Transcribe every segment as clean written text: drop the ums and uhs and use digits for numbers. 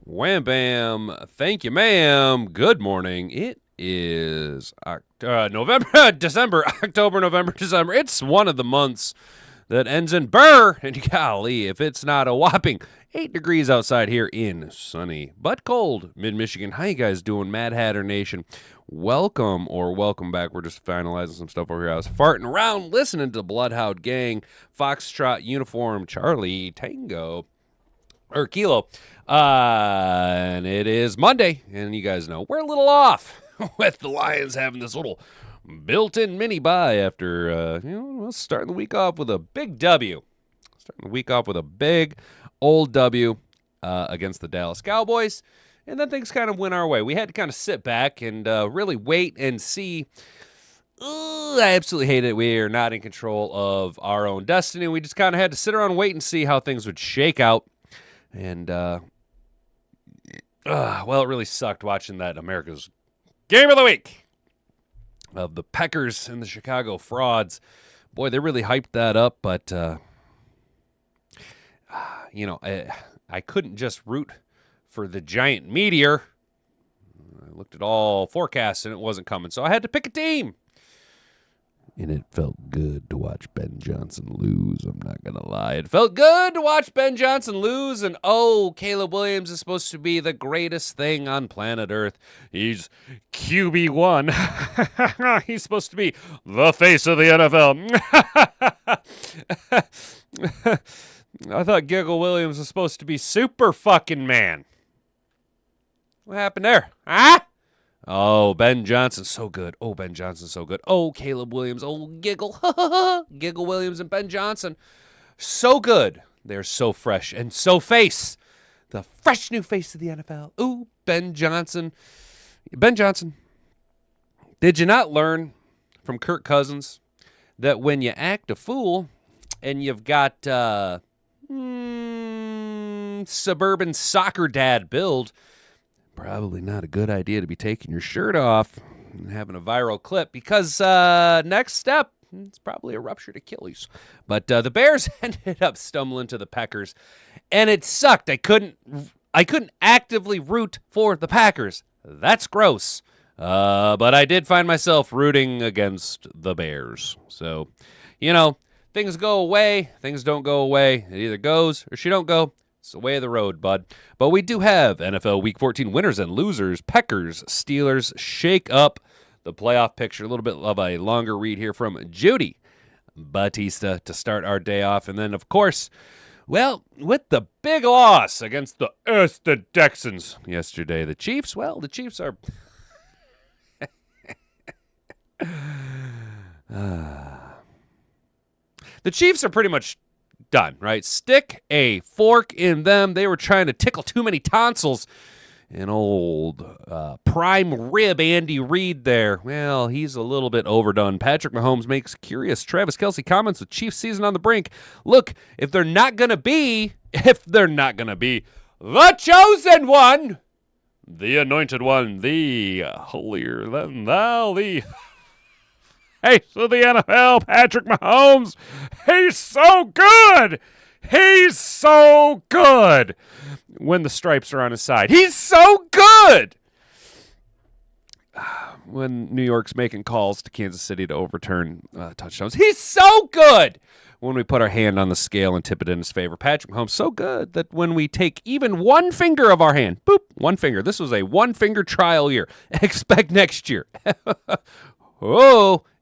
Wham bam. Thank you, ma'am. Good morning. It is November, December, October, November, December. It's one of the months that ends in burr. And golly, if it's not a whopping 8 degrees outside here in sunny but cold mid-Michigan. How you guys doing, Mad Hatter Nation? Welcome back. We're just finalizing some stuff over here. I was farting around listening to the Bloodhound Gang, Foxtrot Uniform, Charlie Tango, or Kilo. And it is Monday, and you guys know we're a little off with the Lions having this little built-in mini bye after starting the week off with a big W. Starting the week off with a big old W against the Dallas Cowboys, and then things kind of went our way. We had to kind of sit back and really wait and see. I absolutely hate it. We are not in control of our own destiny. We just kind of had to sit around and wait and see how things would shake out. And, well, it really sucked watching that America's Game of the Week of the Packers and the Chicago Frauds. Boy, they really hyped that up, but, I couldn't just root for the giant meteor. I looked at all forecasts, and it wasn't coming, so I had to pick a team. And it felt good to watch Ben Johnson lose, I'm not going to lie. It felt good to watch Ben Johnson lose, and Caleb Williams is supposed to be the greatest thing on planet Earth. He's QB1. He's supposed to be the face of the NFL. I thought Giggle Williams was supposed to be super fucking man. What happened there? Huh? Oh, Ben Johnson's so good. Oh, Ben Johnson's so good. Oh, Caleb Williams. Oh, Giggle. Giggle Williams and Ben Johnson. So good. They're so fresh and so face. The fresh new face of the NFL. Ooh, Ben Johnson. Ben Johnson. Did you not learn from Kirk Cousins that when you act a fool and you've got suburban soccer dad build, probably not a good idea to be taking your shirt off and having a viral clip, because next step, it's probably a ruptured Achilles. But the Bears ended up stumbling to the Packers, and it sucked. I couldn't actively root for the Packers. That's gross. But I did find myself rooting against the Bears. So, things go away, things don't go away. It either goes or she don't go. It's the way of the road, bud. But we do have NFL Week 14 winners and losers. Packers, Steelers shake up the playoff picture. A little bit of a longer read here from Judy Batista to start our day off. And then, of course, well, with the big loss against the Texans yesterday, the Chiefs are... The Chiefs are pretty much done, right? Stick a fork in them. They were trying to tickle too many tonsils. An old prime rib Andy Reid there. Well, he's a little bit overdone. Patrick Mahomes makes curious Travis Kelce comments with Chiefs season on the brink. Look, if they're not going to be the chosen one, the anointed one, the holier than thou, the face of the NFL, Patrick Mahomes. He's so good. He's so good when the stripes are on his side. He's so good when New York's making calls to Kansas City to overturn touchdowns. He's so good when we put our hand on the scale and tip it in his favor. Patrick Mahomes so good that when we take even one finger of our hand, boop, one finger. This was a one-finger trial year. Expect next year.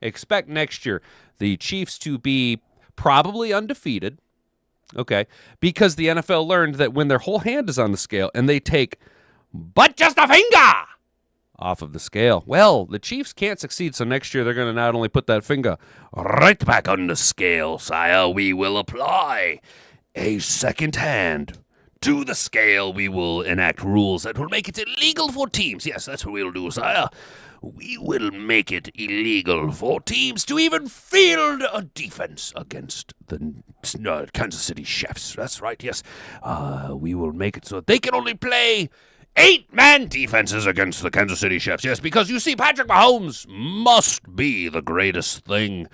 Expect next year the Chiefs to be probably undefeated, okay, because the NFL learned that when their whole hand is on the scale and they take but just a finger off of the scale, well, the Chiefs can't succeed, so next year they're going to not only put that finger right back on the scale, sire, we will apply a second hand to the scale. We will enact rules that will make it illegal for teams. Yes, that's what we'll do, sire. We will make it illegal for teams to even field a defense against the Kansas City Chiefs. That's right, yes. We will make it so they can only play 8-man defenses against the Kansas City Chiefs. Yes, because you see, Patrick Mahomes must be the greatest thing.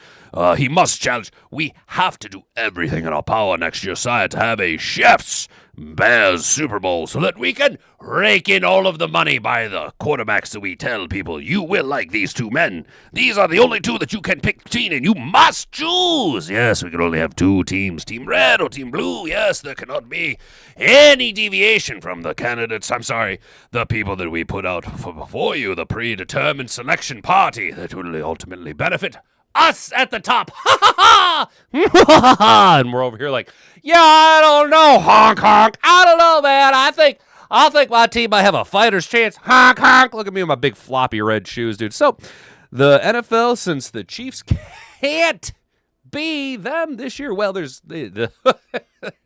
He must challenge. We have to do everything in our power next year, sire, to have a Chiefs Bears Super Bowl so that we can rake in all of the money by the quarterbacks that we tell people you will like these two men. These are the only two that you can pick between, and you must choose. Yes, we can only have two teams, Team Red or Team Blue. Yes, there cannot be any deviation from the candidates. I'm sorry, the people that we put out before you, the predetermined selection party that will ultimately benefit us at the top. Ha ha ha! And we're over here like, yeah, I don't know, honk honk. I don't know, man. I think my team might have a fighter's chance. Honk honk. Look at me with my big floppy red shoes, dude. So the NFL, since the Chiefs can't be them this year, well, there's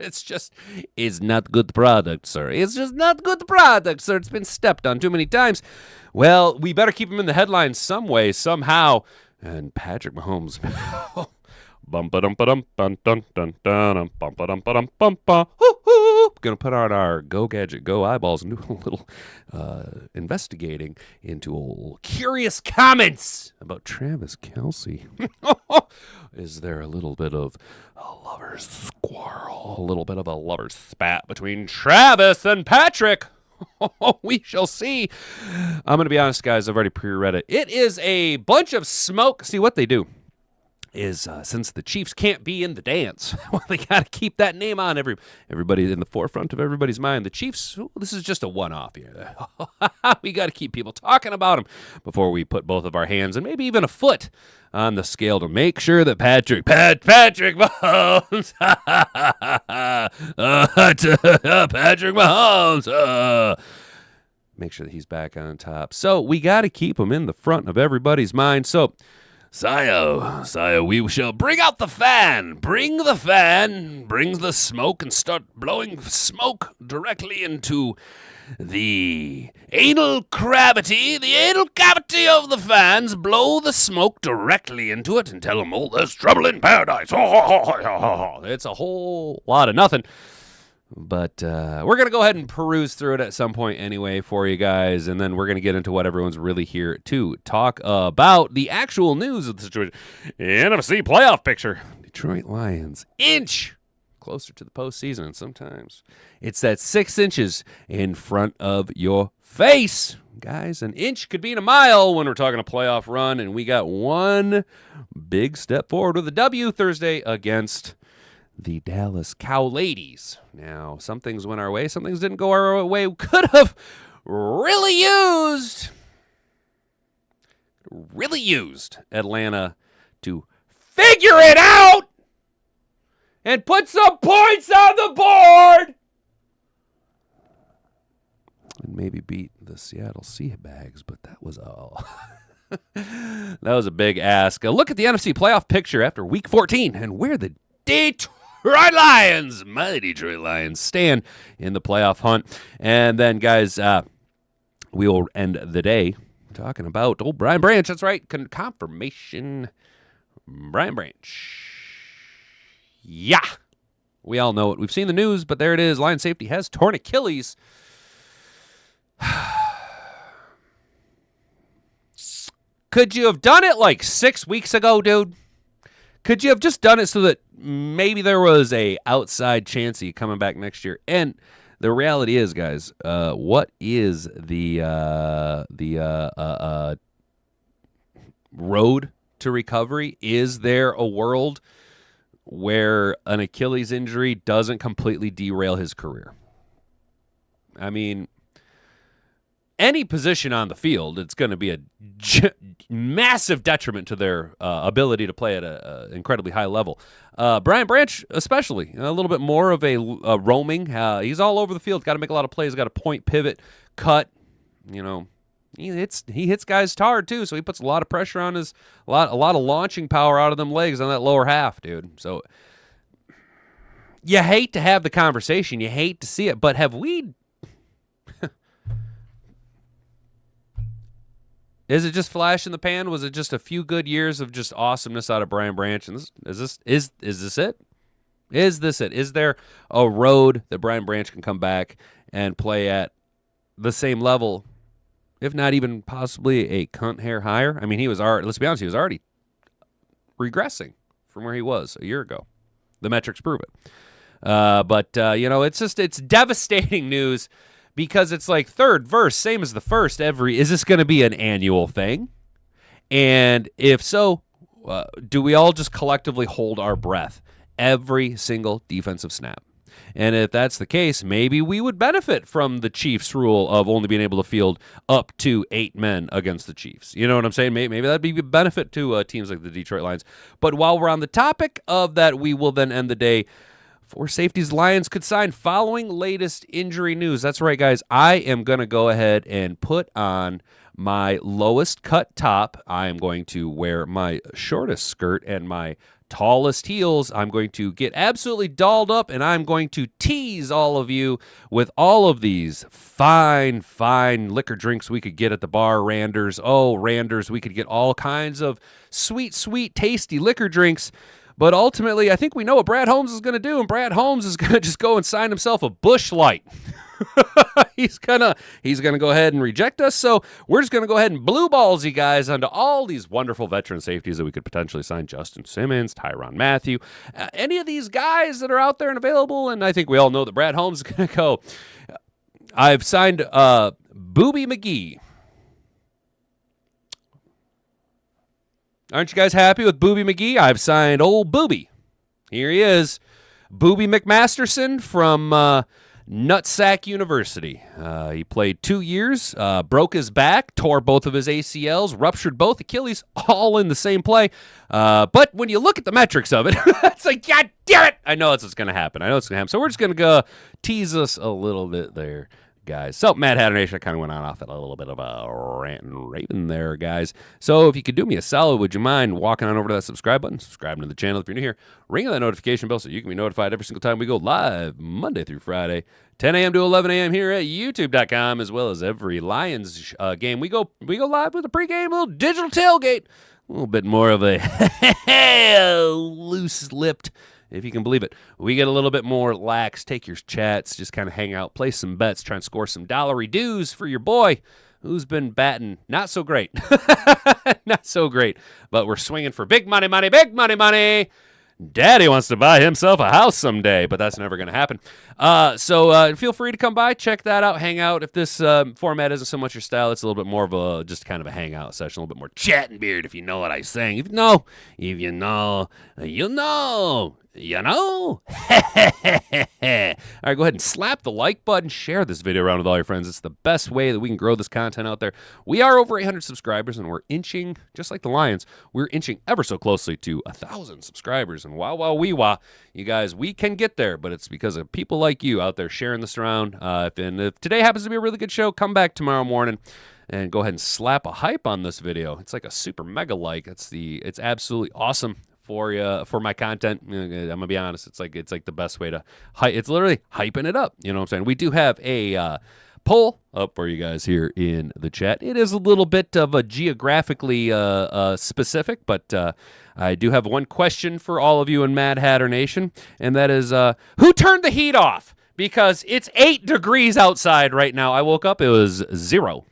it's not good product, sir. It's just not good product, sir. It's been stepped on too many times. Well, we better keep them in the headlines some way, somehow. And Patrick Mahomes, gonna put on our Go Gadget Go eyeballs and do a little investigating into old curious comments about Travis Kelce. Is there a little bit of a lover's squirrel, a little bit of a lover's spat between Travis and Patrick? We shall see. I'm going to be honest, guys. I've already pre-read it. It is a bunch of smoke. See, what they do is since the Chiefs can't be in the dance, well, they got to keep that name on everybody in the forefront of everybody's mind. The Chiefs, this is just a one-off here. We got to keep people talking about them before we put both of our hands and maybe even a foot on the scale to make sure that Patrick Mahomes, Patrick Mahomes, make sure that he's back on top. So we got to keep him in the front of everybody's mind. So, Sire, we shall bring out the fan. Bring the fan, bring the smoke, and start blowing smoke directly into the anal cavity of the fans. Blow the smoke directly into it and tell them, oh, there's trouble in paradise. It's a whole lot of nothing. But we're going to go ahead and peruse through it at some point anyway for you guys, and then we're going to get into what everyone's really here to talk about, the actual news of the situation. NFC playoff picture. Detroit Lions inch closer to the postseason, and sometimes it's that 6 inches in front of your face. Guys, an inch could be in a mile when we're talking a playoff run, and we got one big step forward with a W Thursday against the Dallas Cowladies. Now, some things went our way, some things didn't go our way. We could have really used Atlanta to figure it out and put some points on the board and maybe beat the Seattle Seabags, but that was all. That was a big ask. Look at the NFC playoff picture after Week 14 and where the Detroit Lions stand in the playoff hunt. And then, guys, we will end the day talking about old Brian Branch. That's right, confirmation. Brian Branch. Yeah. We all know it. We've seen the news, but there it is. Lion safety has torn Achilles. Could you have done it like 6 weeks ago, dude? Could you have just done it so that maybe there was a outside chance of you coming back next year? And the reality is, guys, what is the road to recovery? Is there a world where an Achilles injury doesn't completely derail his career? I mean, any position on the field, it's going to be a massive detriment to their ability to play at an incredibly high level. Brian Branch, especially, a little bit more of a roaming. He's all over the field. Got to make a lot of plays. Got to point, pivot, cut. You know, he hits guys hard too. So he puts a lot of pressure on a lot of launching power out of them legs on that lower half, dude. So you hate to have the conversation. You hate to see it, but have we? Is it just flash in the pan? Was it just a few good years of just awesomeness out of Brian Branch? And is this it? Is this it? Is there a road that Brian Branch can come back and play at the same level, if not even possibly a cunt hair higher? I mean, let's be honest, he was already regressing from where he was a year ago. The metrics prove it. It's devastating news because it's like third verse, same as the first. Is this going to be an annual thing? And if so, do we all just collectively hold our breath every single defensive snap? And if that's the case, maybe we would benefit from the Chiefs' rule of only being able to field up to 8 men against the Chiefs. You know what I'm saying? Maybe that'd be a benefit to teams like the Detroit Lions. But while we're on the topic of that, we will then end the day. 4 safeties Lions could sign following latest injury news. That's right, guys. I am going to go ahead and put on my lowest cut top. I am going to wear my shortest skirt and my tallest heels. I'm going to get absolutely dolled up, and I'm going to tease all of you with all of these fine liquor drinks we could get at the bar. Randers, we could get all kinds of sweet, tasty liquor drinks. But ultimately, I think we know what Brad Holmes is going to do, and Brad Holmes is going to just go and sign himself a Busch Light. He's gonna go ahead and reject us, so we're just gonna go ahead and blue balls you guys onto all these wonderful veteran safeties that we could potentially sign. Justin Simmons, Tyrann Mathieu, any of these guys that are out there and available. And I think we all know that Brad Holmes is gonna go. I've signed Booby McGee. Aren't you guys happy with Booby McGee? I've signed old Booby. Here he is, Booby McMasterson from Nutsack University. He played 2 years, broke his back, tore both of his ACLs, ruptured both Achilles, all in the same play. But when you look at the metrics of it, it's like, God damn it! I know that's what's going to happen. So we're just going to go tease us a little bit there, guys. So, Mad Hatter Nation, I kind of went on off at a little bit of a rant and raving there, guys. So, if you could do me a solid, would you mind walking on over to that subscribe button, subscribing to the channel if you're new here, ringing that notification bell so you can be notified every single time we go live, Monday through Friday, 10 a.m. to 11 a.m. here at YouTube.com, as well as every Lions game. We go live with a pregame, little digital tailgate, a little bit more of a loose-lipped, if you can believe it. We get a little bit more lax, take your chats, just kind of hang out, play some bets, try and score some dollary dues for your boy who's been batting not so great. Not so great, but we're swinging for big money. Daddy wants to buy himself a house someday, but that's never going to happen. So feel free to come by, check that out, hang out. If this format isn't so much your style, it's a little bit more of just kind of a hangout session, a little bit more chat and beard, if you know what I'm saying. If you know, you know. All right, go ahead and slap the like button, share this video around with all your friends. It's the best way that we can grow this content out there. We are over 800 subscribers, and we're inching, just like the Lions, we're inching ever so closely to 1,000 subscribers. And wee-wah, you guys, we can get there, but it's because of people like you out there sharing this around. If today happens to be a really good show, come back tomorrow morning and go ahead and slap a hype on this video. It's like a super mega like. It's absolutely awesome for my content. I'm gonna be honest, it's like the best way to it's literally hyping it up. You know what I'm saying? We do have a poll up for you guys here in the chat. It is a little bit of a geographically specific, but I do have one question for all of you in Mad Hatter Nation, and that is who turned the heat off? Because it's 8 degrees outside right now. I woke up, it was 0.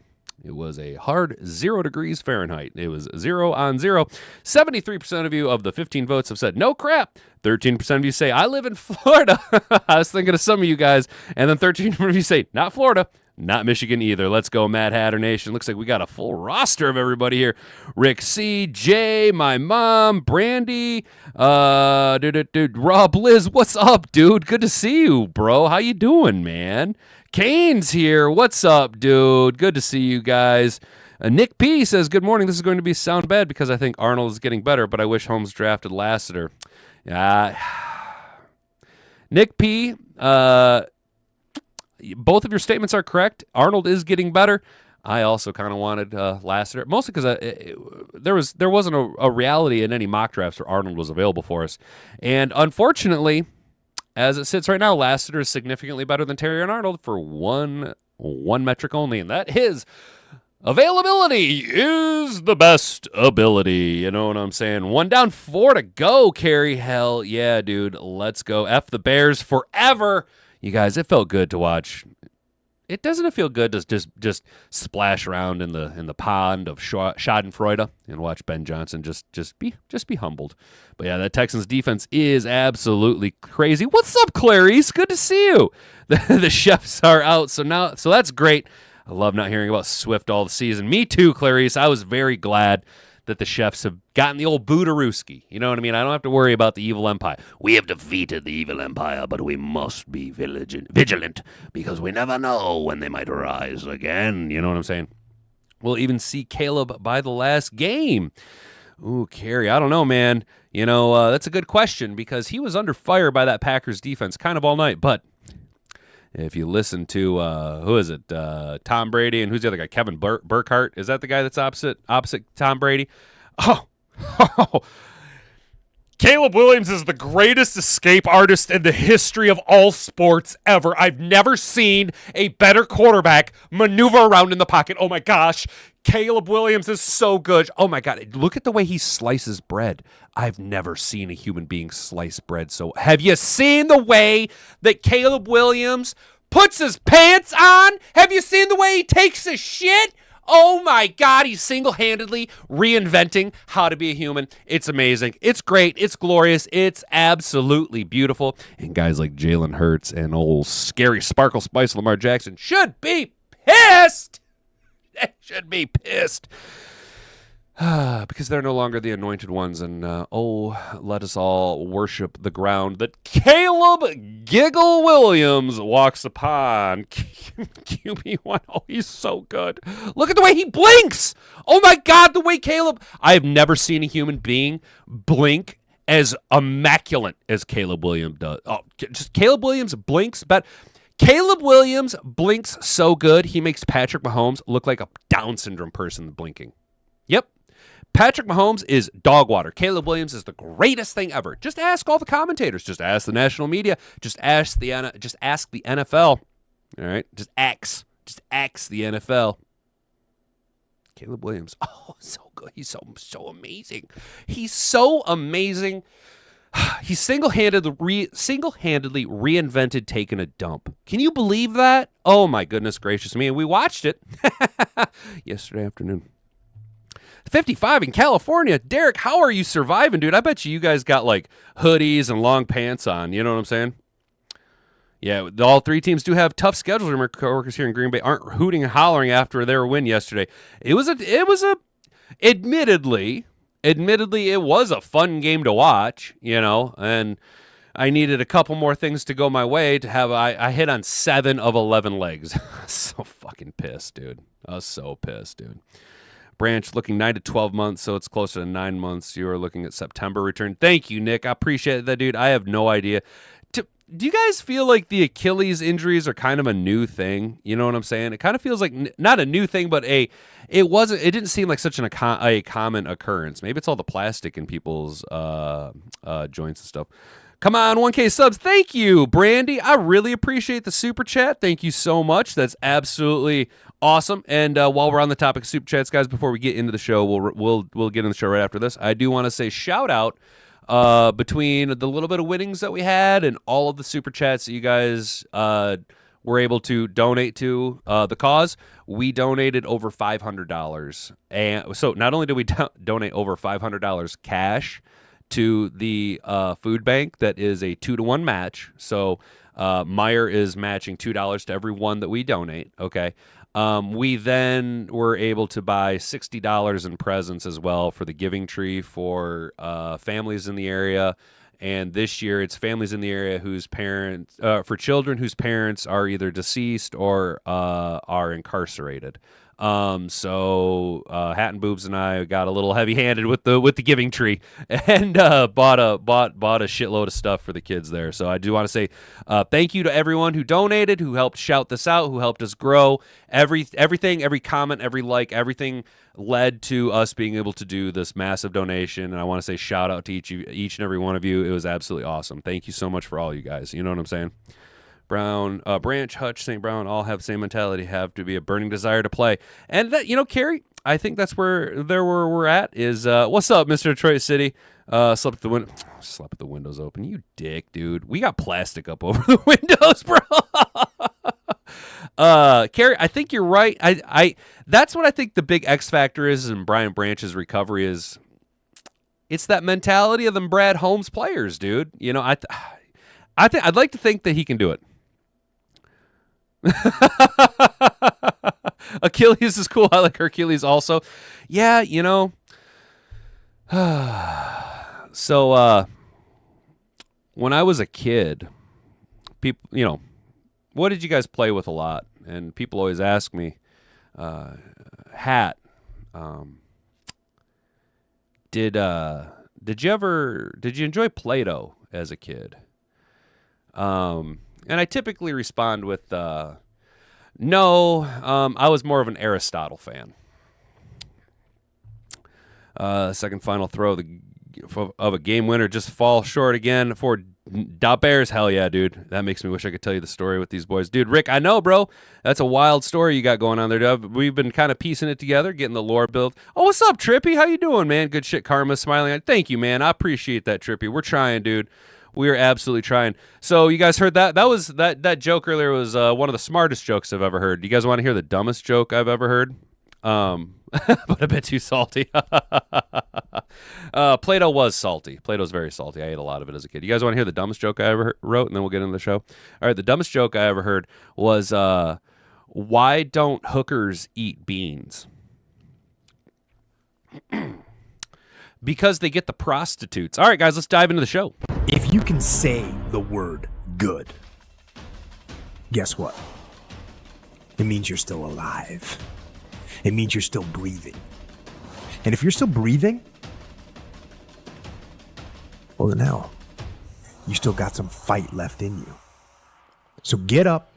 It was a hard 0 degrees Fahrenheit. It was 0 on 0. 73% of you of the 15 votes have said, no crap. 13% of you say, I live in Florida. I was thinking of some of you guys. And then 13% of you say, not Florida, not Michigan either. Let's go, Mad Hatter Nation. Looks like we got a full roster of everybody here. Rick C, Jay, my mom, Brandy, Rob, Liz, what's up, dude? Good to see you, bro. How you doing, man? Kane's here. What's up, dude? Good to see you guys. Nick P says, good morning. This is going to be sound bad because I think Arnold is getting better, but I wish Holmes drafted Lassiter. Nick P, both of your statements are correct. Arnold is getting better. I also kind of wanted Lassiter, mostly because there wasn't a reality in any mock drafts where Arnold was available for us. And unfortunately, as it sits right now, Lassiter is significantly better than Terry and Arnold for one metric only, and that is availability is the best ability. You know what I'm saying? 1 down, 4 to go, Carrie. Hell yeah, dude. Let's go. F the Bears forever. You guys, it felt good to watch. doesn't it feel good to just splash around in the pond of Schadenfreude and watch Ben Johnson just be humbled. But yeah, that Texans defense is absolutely crazy. What's up, Clarice? Good to see you. The chefs are out, so that's great. I love not hearing about Swift all the season. Me too, Clarice. I was very glad that the chefs have gotten the old Budarooski. You know what I mean? I don't have to worry about the evil empire. We have defeated the evil empire, but we must be vigilant because we never know when they might arise again. You know what I'm saying? We'll even see Caleb by the last game. Ooh, Carrie, I don't know, man. You know, that's a good question because he was under fire by that Packers defense kind of all night. But if you listen to, who is it, Tom Brady, and who's the other guy, Kevin Burkhardt? Is that the guy that's opposite Tom Brady? Oh, Caleb Williams is the greatest escape artist in the history of all sports ever. I've never seen a better quarterback maneuver around in the pocket. Oh, my gosh. Caleb Williams is so good. Oh, my God. Look at the way he slices bread. I've never seen a human being slice bread so. Have you seen the way that Caleb Williams puts his pants on? Have you seen the way he takes a shit? Oh, my God. He's single-handedly reinventing how to be a human. It's amazing. It's great. It's glorious. It's absolutely beautiful. And guys like Jalen Hurts and old scary Sparkle Spice Lamar Jackson should be pissed. They should be pissed. Because they're no longer the anointed ones. And, let us all worship the ground that Caleb Giggle Williams walks upon. QB1, oh, he's so good. Look at the way he blinks. Oh, my God, the way Caleb. I have never seen a human being blink as immaculate as Caleb Williams does. Oh, just Caleb Williams blinks, but Caleb Williams blinks so good, he makes Patrick Mahomes look like a Down syndrome person blinking. Yep. Patrick Mahomes is dog water. Caleb Williams is the greatest thing ever. Just ask all the commentators. Just ask the national media. Just ask the NFL. All right? Just ask the NFL. Caleb Williams. Oh, so good. He's so amazing. He's so amazing. He single-handedly reinvented taking a dump. Can you believe that? Oh, my goodness gracious me. And we watched it yesterday afternoon. 55 in California. Derek, how are you surviving, dude? I bet you guys got like hoodies and long pants on. You know what I'm saying? Yeah, all three teams do have tough schedules. Our coworkers here in Green Bay aren't hooting and hollering after their win yesterday. Admittedly, it was a fun game to watch, you know, and I needed a couple more things to go my way to have. I hit on 7 of 11 legs. So fucking pissed, dude. I was so pissed, dude. Branch looking 9 to 12 months, so it's closer to 9 months. You are looking at September return. Thank you, Nick. I appreciate that, dude. I have no idea. Do you guys feel like the Achilles injuries are kind of a new thing? You know what I'm saying? It kind of feels like not a new thing, but it didn't seem like such a common occurrence. Maybe it's all the plastic in people's joints and stuff. Come on, 1K subs. Thank you, Brandy. I really appreciate the super chat. Thank you so much. That's absolutely awesome. And while we're on the topic of super chats, guys, before we get into the show, we'll get in the show right after this. I do want to say shout out between the little bit of winnings that we had and all of the super chats that you guys were able to donate to the cause. We donated over $500, and so not only did we donate over $500 cash to the food bank, that is a 2-to-1 match. So Meyer is matching $2 to every one that we donate. Okay. We then were able to buy $60 in presents as well for the Giving Tree for families in the area. And this year it's families in the area whose parents, for children whose parents are either deceased or are incarcerated. So Hat and Boobs and I got a little heavy-handed with the Giving Tree and bought a shitload of stuff for the kids there. So I do want to say thank you to everyone who donated, who helped shout this out, who helped us grow. Everything, every comment, every like, everything led to us being able to do this massive donation. And I want to say shout out to each and every one of you. It was absolutely awesome. Thank you so much for all you guys. You know what I'm saying? Brown, Branch, Hutch, St. Brown all have the same mentality, have to be a burning desire to play. And that, you know, Carrie, I think that's where we're at is, what's up, Mr. Detroit City? Slept with the windows open. You dick, dude. We got plastic up over the windows, bro. Carrie, I think you're right. I that's what I think the big X factor is in Brian Branch's recovery is it's that mentality of them Brad Holmes players, dude. You know, I think I'd like to think that he can do it. Achilles is cool. I like Hercules also. Yeah, you know. So when I was a kid, people, you know, what did you guys play with a lot? And people always ask me, hat. Did you enjoy Play-Doh as a kid? And I typically respond with no. I was more of an Aristotle fan. Second final throw of a game winner just fall short again for Da Bears. Hell yeah, dude. That makes me wish I could tell you the story with these boys. Dude, Rick, I know, bro. That's a wild story you got going on there, dude. We've been kind of piecing it together, getting the lore built. Oh, what's up, Trippy? How you doing, man? Good shit, Karma smiling. Thank you, man. I appreciate that, Trippy. We're trying, dude. We are absolutely trying. So you guys heard that? That joke earlier was one of the smartest jokes I've ever heard. Do you guys want to hear the dumbest joke I've ever heard? But a bit too salty. Play-Doh was salty. Play-Doh's very salty. I ate a lot of it as a kid. You guys want to hear the dumbest joke I ever wrote, and then we'll get into the show? All right, the dumbest joke I ever heard was, why don't hookers eat beans? Because they get the prostitutes. All right, guys, let's dive into the show. If you can say the word good, guess what? It means you're still alive. It means you're still breathing. And if you're still breathing, well, then hell, you still got some fight left in you. So get up,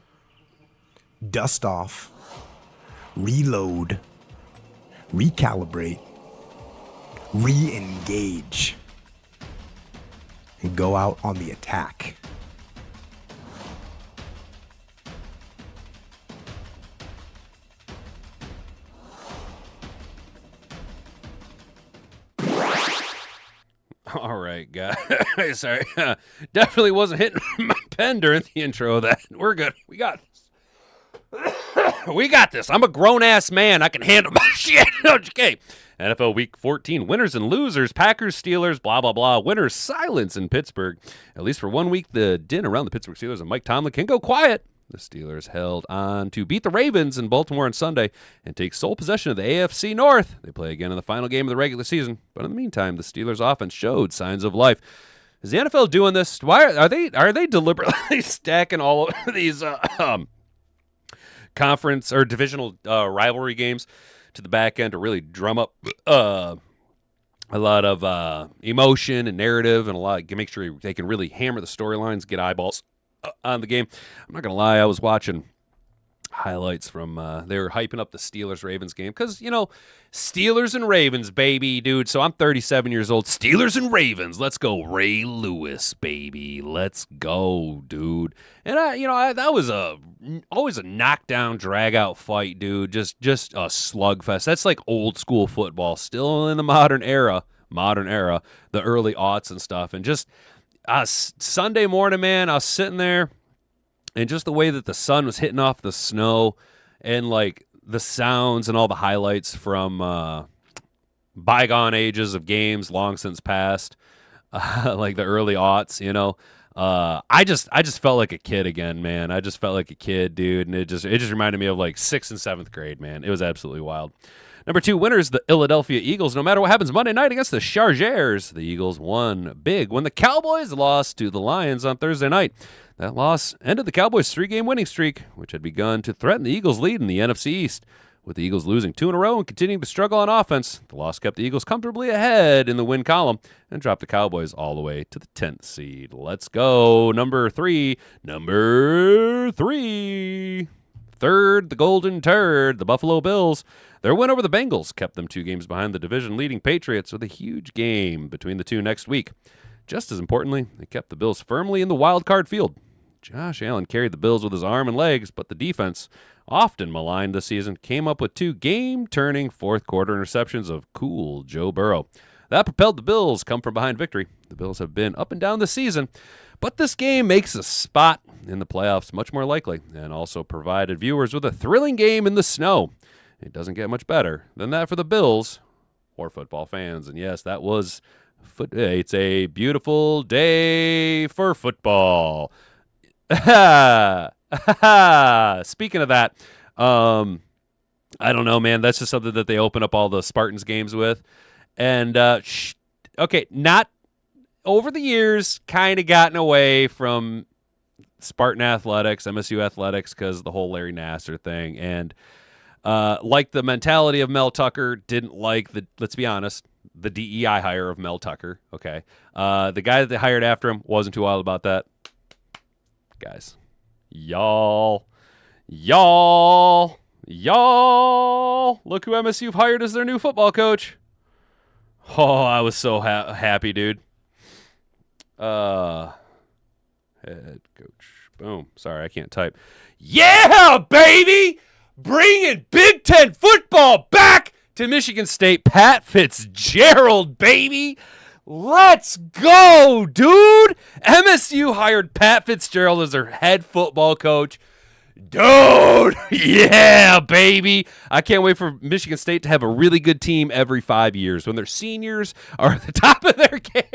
dust off, reload, recalibrate, re-engage, and go out on the attack. All right, guys. Sorry. Definitely wasn't hitting my pen during the intro of that. We're good. We got this. We got this. I'm a grown-ass man. I can handle my shit. Okay. NFL Week 14. Winners and losers. Packers, Steelers, blah, blah, blah. Winners, silence in Pittsburgh. At least for 1 week, the din around the Pittsburgh Steelers and Mike Tomlin can go quiet. The Steelers held on to beat the Ravens in Baltimore on Sunday and take sole possession of the AFC North. They play again in the final game of the regular season. But in the meantime, the Steelers' offense showed signs of life. Is the NFL doing this? Why are they deliberately stacking all of these conference or divisional rivalry games to the back end to really drum up a lot of emotion and narrative and make sure they can really hammer the storylines, get eyeballs on the game? I'm not gonna lie, I was watching highlights from they were hyping up the Steelers-Ravens game because, you know, Steelers and Ravens, baby, dude. So I'm 37 years old. Steelers and Ravens, let's go. Ray Lewis, baby, let's go, dude. And that was always a knockdown, drag-out fight, dude. Just a slugfest. That's like old school football, still in the modern era, the early aughts and stuff. And just Sunday morning, man, I was sitting there, and just the way that the sun was hitting off the snow and, like, the sounds and all the highlights from bygone ages of games long since past, like the early aughts, you know. I just felt like a kid again, man. I just felt like a kid, dude, and it just reminded me of, like, 6th and 7th grade, man. It was absolutely wild. Number 2 winners, the Philadelphia Eagles. No matter what happens Monday night against the Chargers, the Eagles won big when the Cowboys lost to the Lions on Thursday night. That loss ended the Cowboys' 3-game winning streak, which had begun to threaten the Eagles' lead in the NFC East. With the Eagles losing 2 in a row and continuing to struggle on offense, the loss kept the Eagles comfortably ahead in the win column and dropped the Cowboys all the way to the 10th seed. Let's go. Number 3. Third, the Golden Turd, the Buffalo Bills. Their win over the Bengals kept them 2 games behind the division-leading Patriots with a huge game between the two next week. Just as importantly, they kept the Bills firmly in the wild card field. Josh Allen carried the Bills with his arm and legs, but the defense, often maligned this season, came up with 2 game-turning fourth-quarter interceptions of cool Joe Burrow. That propelled the Bills' come-from-behind victory. The Bills have been up and down this season, But this game makes a spot in the playoffs much more likely and also provided viewers with a thrilling game in the snow. It doesn't get much better than that for the Bills or football fans. And yes, that was it's a beautiful day for football. Speaking of that, I don't know, man. That's just something that they open up all the Spartans games with. And, okay, not over the years, kind of gotten away from Spartan athletics, MSU athletics, because the whole Larry Nassar thing. And like the mentality of Mel Tucker, didn't like let's be honest, the DEI hire of Mel Tucker. Okay. The guy that they hired after him wasn't too wild about that. Guys, y'all, look who MSU've hired as their new football coach. Oh, I was so happy, dude. Head coach. Boom. Sorry, I can't type. Yeah, baby! Bringing Big Ten football back to Michigan State. Pat Fitzgerald, baby. Let's go, dude. MSU hired Pat Fitzgerald as their head football coach. Dude, yeah, baby. I can't wait for Michigan State to have a really good team every 5 years when their seniors are at the top of their game.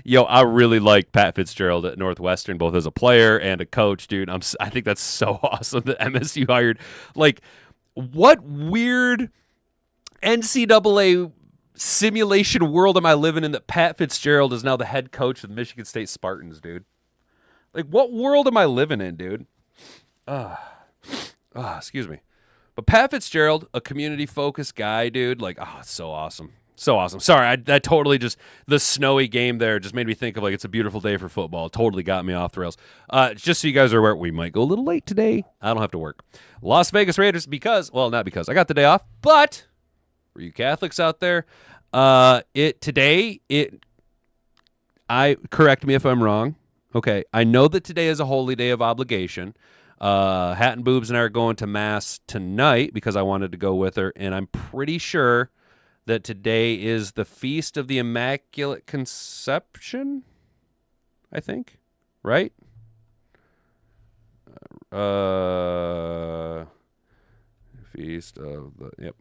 Yo, I really like Pat Fitzgerald at Northwestern, both as a player and a coach, dude. I think that's so awesome that MSU hired. Like, what weird NCAA simulation world am I living in that Pat Fitzgerald is now the head coach of the Michigan State Spartans, dude? Like, what world am I living in, dude? Excuse me. But Pat Fitzgerald, a community-focused guy, dude, like, oh, it's so awesome. So awesome. Sorry, that totally just, the snowy game there just made me think of, like, it's a beautiful day for football. It totally got me off the rails. Just so you guys are aware, we might go a little late today. I don't have to work. Las Vegas Raiders not because I got the day off, but for you Catholics out there, correct me if I'm wrong. Okay, I know that today is a holy day of obligation. Hat and Boobs and I are going to Mass tonight because I wanted to go with her, and I'm pretty sure that today is the Feast of the Immaculate Conception, I think, right? Feast of the, yep.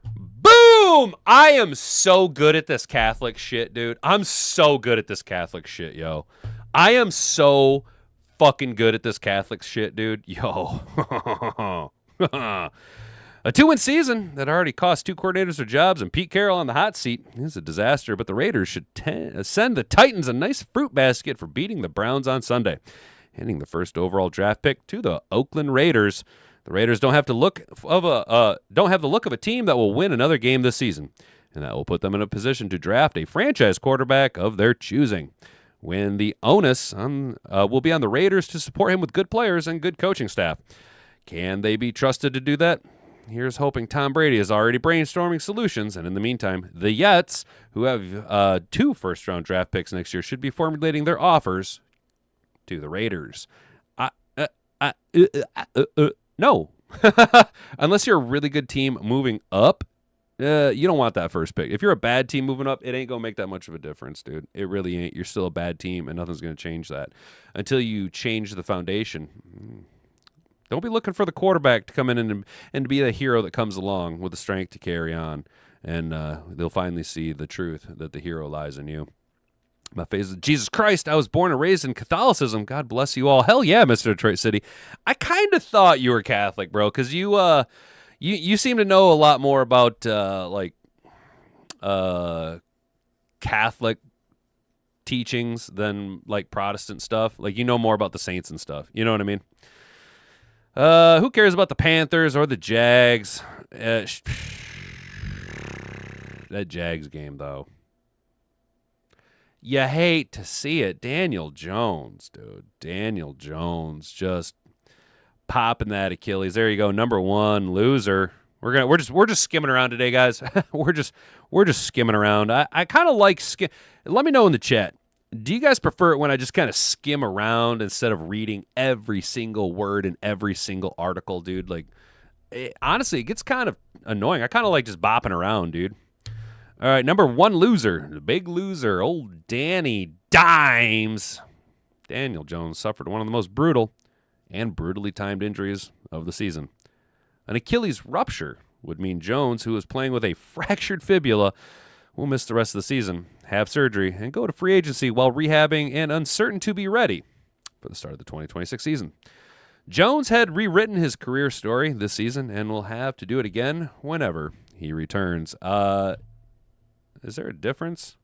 Boom! I am so good at this Catholic shit, dude. I'm so good at this Catholic shit, yo. I am so fucking good at this Catholic shit, dude. Yo. A 2-win season that already cost 2 coordinators their jobs and Pete Carroll on the hot seat is a disaster, but the Raiders should send the Titans a nice fruit basket for beating the Browns on Sunday, handing the first overall draft pick to the Oakland Raiders. The Raiders don't have the look of a team that will win another game this season, and that will put them in a position to draft a franchise quarterback of their choosing, when the onus will be on the Raiders to support him with good players and good coaching staff. Can they be trusted to do that? Here's hoping. Tom Brady is already brainstorming solutions, and in the meantime, the Jets, who have 2 first-round draft picks next year, should be formulating their offers to the Raiders. No. Unless you're a really good team moving up, you don't want that first pick. If you're a bad team moving up, it ain't going to make that much of a difference, dude. It really ain't. You're still a bad team, and nothing's going to change that until you change the foundation. Don't be looking for the quarterback to come in and to be the hero that comes along with the strength to carry on, and they'll finally see the truth that the hero lies in you. My face is Jesus Christ. I was born and raised in Catholicism. God bless you all. Hell yeah, Mr. Detroit City. I kind of thought you were Catholic, bro, because you seem to know a lot more about Catholic teachings than like Protestant stuff. Like, you know more about the saints and stuff. You know what I mean? Who cares about the Panthers or the Jags? That Jags game, though. You hate to see it. Daniel Jones, dude. Daniel Jones just popping that Achilles. There you go. Number 1 loser. We're just skimming around today, guys. we're just skimming around. I kind of like skim. Let me know in the chat. Do you guys prefer it when I just kind of skim around instead of reading every single word in every single article, dude? Like, honestly, it gets kind of annoying. I kind of like just bopping around, dude. All right, number one loser, the big loser, old Danny Dimes. Daniel Jones suffered one of the most brutal and brutally timed injuries of the season. An Achilles rupture would mean Jones, who is playing with a fractured fibula, will miss the rest of the season, have surgery, and go to free agency while rehabbing and uncertain to be ready for the start of the 2026 season. Jones had rewritten his career story this season and will have to do it again whenever he returns. Is there a difference?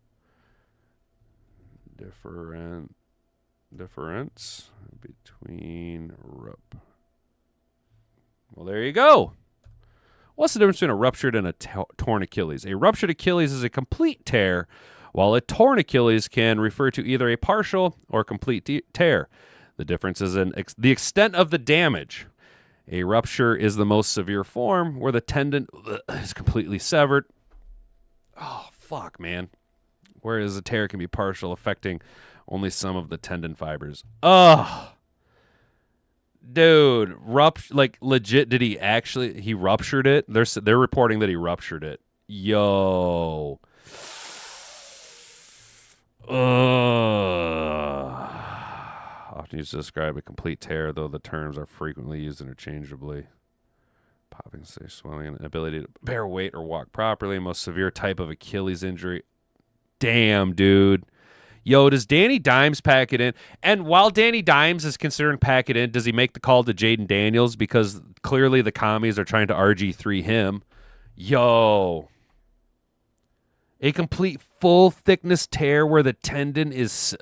Difference between Well, there you go. What's the difference between a ruptured and a torn Achilles? A ruptured Achilles is a complete tear, while a torn Achilles can refer to either a partial or complete tear. The difference is in the extent of the damage. A rupture is the most severe form, where the tendon is completely severed. Oh, fuck, man. Whereas a tear can be partial, affecting only some of the tendon fibers. Oh, dude, legit, did he ruptured it? They're reporting that he ruptured it. Yo. Often used to describe a complete tear, though the terms are frequently used interchangeably. Popping, swelling, and inability to bear weight or walk properly. Most severe type of Achilles injury. Damn, dude. Yo, does Danny Dimes pack it in? And while Danny Dimes is considering pack it in, does he make the call to Jaden Daniels? Because clearly the commies are trying to RG3 him. Yo. A complete full thickness tear where the tendon is...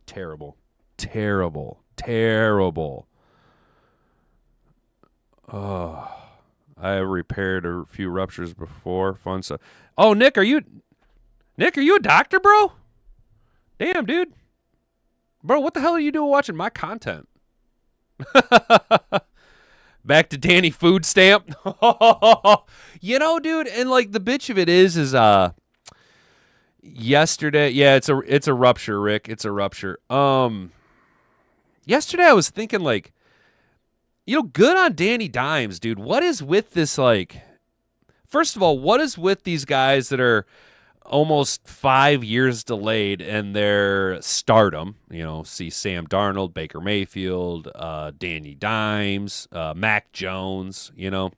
Terrible. Oh, I have repaired a few ruptures before. Fun stuff. Oh, Nick, are you a doctor, bro? Damn, dude. Bro, what the hell are you doing watching my content? Back to Danny Food Stamp. You know, dude, and like the bitch of it is yesterday, yeah, it's a rupture, Rick. It's a rupture. Yesterday I was thinking like, you know, good on Danny Dimes, dude. What is with this, like, first of all, what is with these guys that are almost 5 years delayed in their stardom? You know, see Sam Darnold, Baker Mayfield, Danny Dimes, Mac Jones, you know.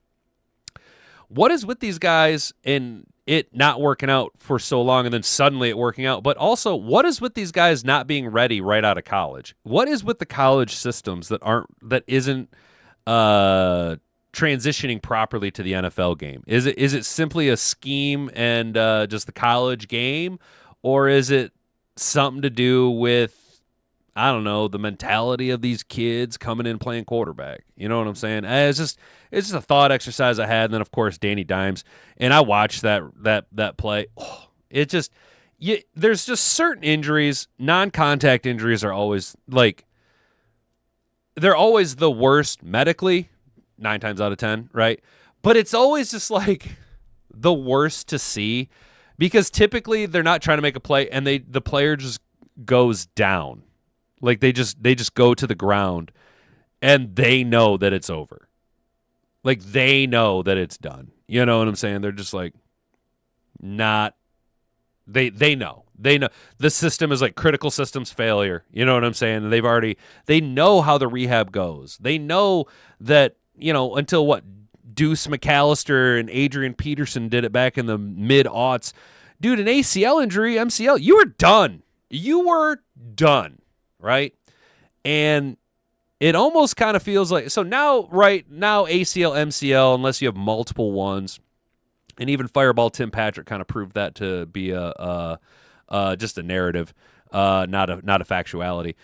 What is with these guys in it not working out for so long and then suddenly it working out? But also, what is with these guys not being ready right out of college? What is with the college systems that isn't transitioning properly to the NFL game? Is it simply a scheme and just the college game, or is it something to do with, I don't know, the mentality of these kids coming in playing quarterback? You know what I'm saying? It's just a thought exercise I had. And then of course Danny Dimes, and I watched that play. Oh, it just, there's just certain injuries, non-contact injuries are always like, they're always the worst medically, 9 times out of 10, right? But it's always just like the worst to see, because typically they're not trying to make a play and the player just goes down. Like they just go to the ground and they know that it's over. Like they know that it's done. You know what I'm saying? They're just like not, they know. They know the system is like critical systems failure. You know what I'm saying? They know how the rehab goes. They know that, you know, until what Deuce McAllister and Adrian Peterson did it back in the mid-aughts. Dude, an ACL injury, MCL, you were done. You were done, right? And it almost kind of feels like, so now, right now, ACL, MCL, unless you have multiple ones, and even Fireball Tim Patrick kind of proved that to be just a narrative, not a factuality.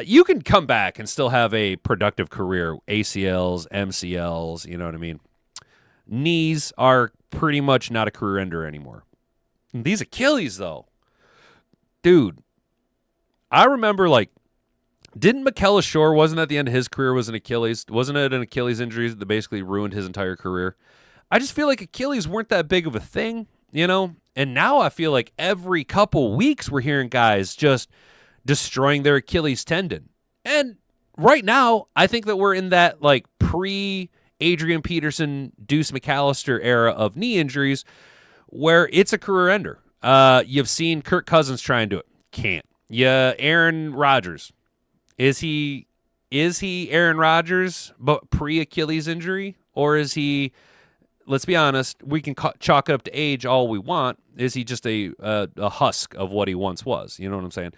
You can come back and still have a productive career. ACLs, MCLs, you know what I mean? Knees are pretty much not a career ender anymore. These Achilles, though, dude, I remember, like, didn't McKellis Shore, wasn't at the end of his career, was an Achilles? Wasn't it an Achilles injury that basically ruined his entire career? I just feel like Achilles weren't that big of a thing, you know? And now I feel like every couple weeks we're hearing guys just destroying their Achilles tendon. And right now, I think that we're in that, like, Adrian Peterson, Deuce McAllister era of knee injuries where it's a career ender. You've seen Kirk Cousins try and do it. Can't. Yeah, Aaron Rodgers. Is he Aaron Rodgers but pre-Achilles injury? Or is he, let's be honest, we can chalk it up to age all we want. Is he just a husk of what he once was? You know what I'm saying?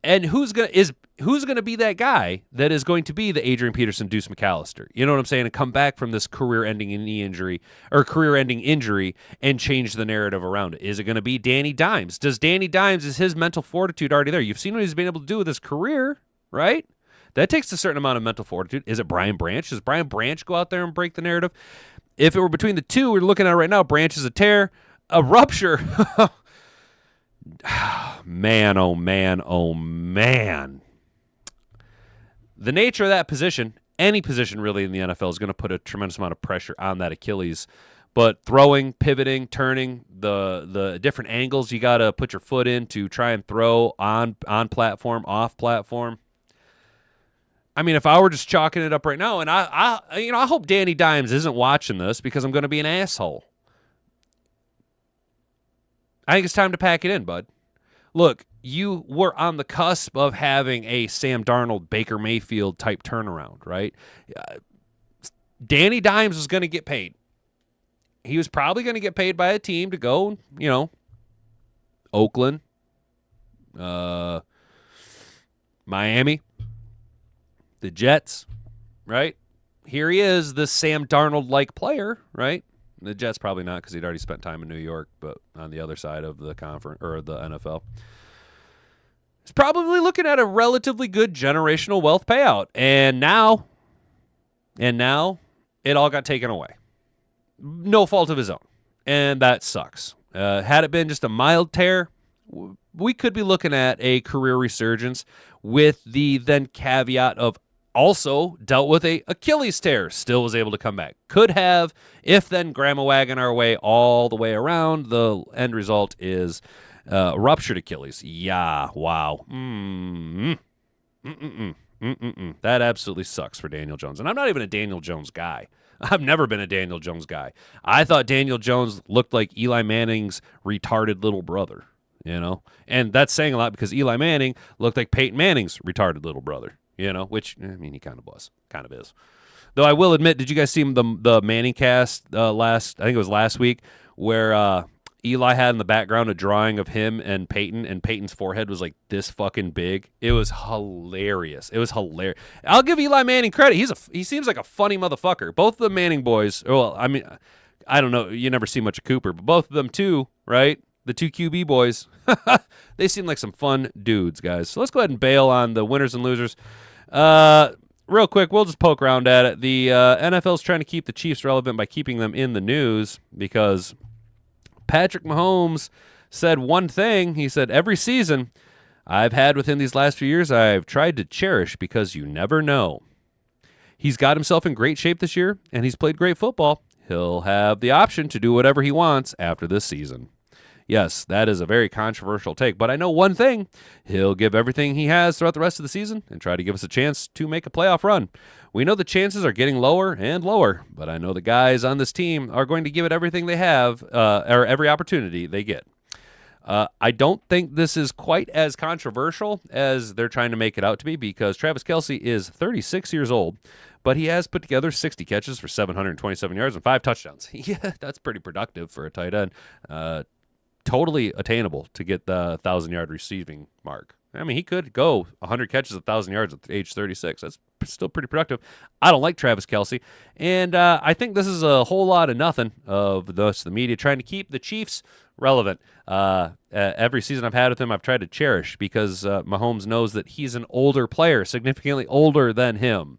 And who's gonna be that guy that is going to be the Adrian Peterson, Deuce McAllister? You know what I'm saying? And come back from this career-ending knee injury or career-ending injury and change the narrative around it. Is it going to be Danny Dimes? Is his mental fortitude already there? You've seen what he's been able to do with his career, right? That takes a certain amount of mental fortitude. Is it Brian Branch? Does Brian Branch go out there and break the narrative? If it were between the two, we're looking at it right now. Branch is a tear, a rupture. Man, oh man, oh man. The nature of that position, any position really in the NFL, is going to put a tremendous amount of pressure on that Achilles. But throwing, pivoting, turning, the different angles you got to put your foot in to try and throw on platform, off platform. I mean, if I were just chalking it up right now, and I hope Danny Dimes isn't watching this because I'm going to be an asshole. I think it's time to pack it in, bud. Look, you were on the cusp of having a Sam Darnold, Baker Mayfield type turnaround, right? Danny Dimes was going to get paid. He was probably going to get paid by a team to go, Oakland, Miami, the Jets, right? Here he is, this Sam Darnold-like player, right? The Jets probably not because he'd already spent time in New York, but on the other side of the conference or the NFL. He's probably looking at a relatively good generational wealth payout. And now it all got taken away. No fault of his own. And that sucks. Had it been just a mild tear, we could be looking at a career resurgence with the then caveat of also dealt with a Achilles tear, still was able to come back. Could have, if then grandma wagon our way all the way around. The end result is ruptured Achilles. Yeah, wow. That absolutely sucks for Daniel Jones. And I'm not even a Daniel Jones guy. I've never been a Daniel Jones guy. I thought Daniel Jones looked like Eli Manning's retarded little brother, And that's saying a lot because Eli Manning looked like Peyton Manning's retarded little brother. Which, he kind of is. Though I will admit, did you guys see the Manning cast I think it was last week, where Eli had in the background a drawing of him and Peyton's forehead was like this fucking big. It was hilarious. I'll give Eli Manning credit. He seems like a funny motherfucker. Both of the Manning boys, well, I mean, I don't know, you never see much of Cooper, but both of them too, right? The two QB boys, they seem like some fun dudes, guys. So let's go ahead and bail on the winners and losers. Real quick, we'll just poke around at it. The NFL's trying to keep the Chiefs relevant by keeping them in the news because Patrick Mahomes said one thing. He said, every season I've had with him these last few years, I've tried to cherish because you never know. He's got himself in great shape this year, and he's played great football. He'll have the option to do whatever he wants after this season. Yes, that is a very controversial take, but I know one thing. He'll give everything he has throughout the rest of the season and try to give us a chance to make a playoff run. We know the chances are getting lower and lower, but I know the guys on this team are going to give it everything they have, or every opportunity they get. I don't think this is quite as controversial as they're trying to make it out to be because Travis Kelce is 36 years old, but he has put together 60 catches for 727 yards and 5 touchdowns. Yeah, that's pretty productive for a tight end. Totally attainable to get the 1,000-yard receiving mark. I mean, he could go 100 catches, 1,000 yards at age 36. That's still pretty productive. I don't like Travis Kelce, and I think this is a whole lot of nothing of the media trying to keep the Chiefs relevant. Every season I've had with him, I've tried to cherish because Mahomes knows that he's an older player, significantly older than him.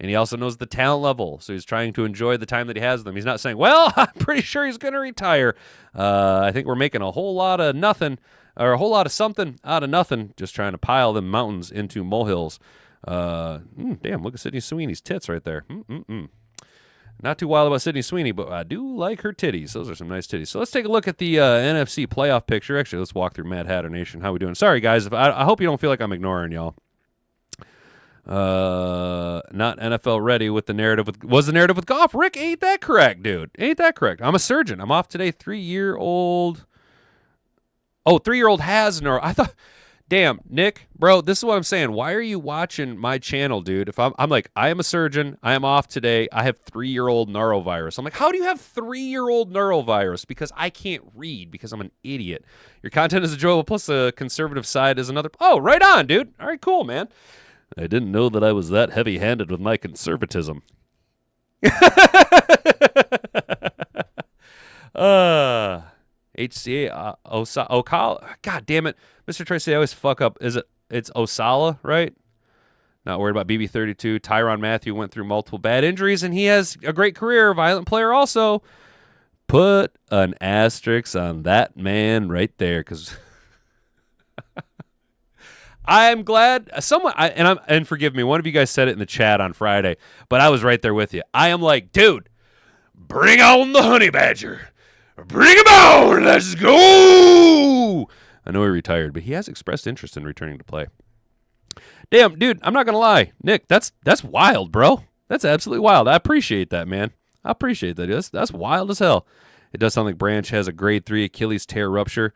And he also knows the talent level, so he's trying to enjoy the time that he has with them. He's not saying, well, I'm pretty sure he's going to retire. I think we're making a whole lot of nothing, or a whole lot of something out of nothing, just trying to pile them mountains into molehills. Damn, look at Sydney Sweeney's tits right there. Not too wild about Sydney Sweeney, but I do like her titties. Those are some nice titties. So let's take a look at the NFC playoff picture. Actually, let's walk through Mad Hatter Nation. How we doing? Sorry, guys. I hope you don't feel like I'm ignoring y'all. Not NFL ready with the narrative. Was the narrative with Goff? Rick, ain't that correct, dude? Ain't that correct? I'm a surgeon. I'm off today. 3-year-old. Oh, 3-year-old has neuro. I thought. Damn, Nick, bro, this is what I'm saying. Why are you watching my channel, dude? If I'm like, I am a surgeon. I am off today. I have 3-year-old neurovirus. I'm like, how do you have 3-year-old neurovirus? Because I can't read because I'm an idiot. Your content is enjoyable, plus the conservative side is another. Oh, right on, dude. All right, cool, man. I didn't know that I was that heavy-handed with my conservatism. HCA, Ocala. God damn it. Mr. Tracy, I always fuck up. It's Osala, right? Not worried about BB32. Tyrann Mathieu went through multiple bad injuries, and he has a great career. Violent player also. Put an asterisk on that man right there, because I'm glad someone, and forgive me, one of you guys said it in the chat on Friday, but I was right there with you. I am like, dude, bring on the honey badger. Bring him on! Let's go! I know he retired, but he has expressed interest in returning to play. Damn, dude, I'm not going to lie. Nick, that's wild, bro. That's absolutely wild. I appreciate that, man. I appreciate that. That's wild as hell. It does sound like Branch has a grade 3 Achilles tear rupture.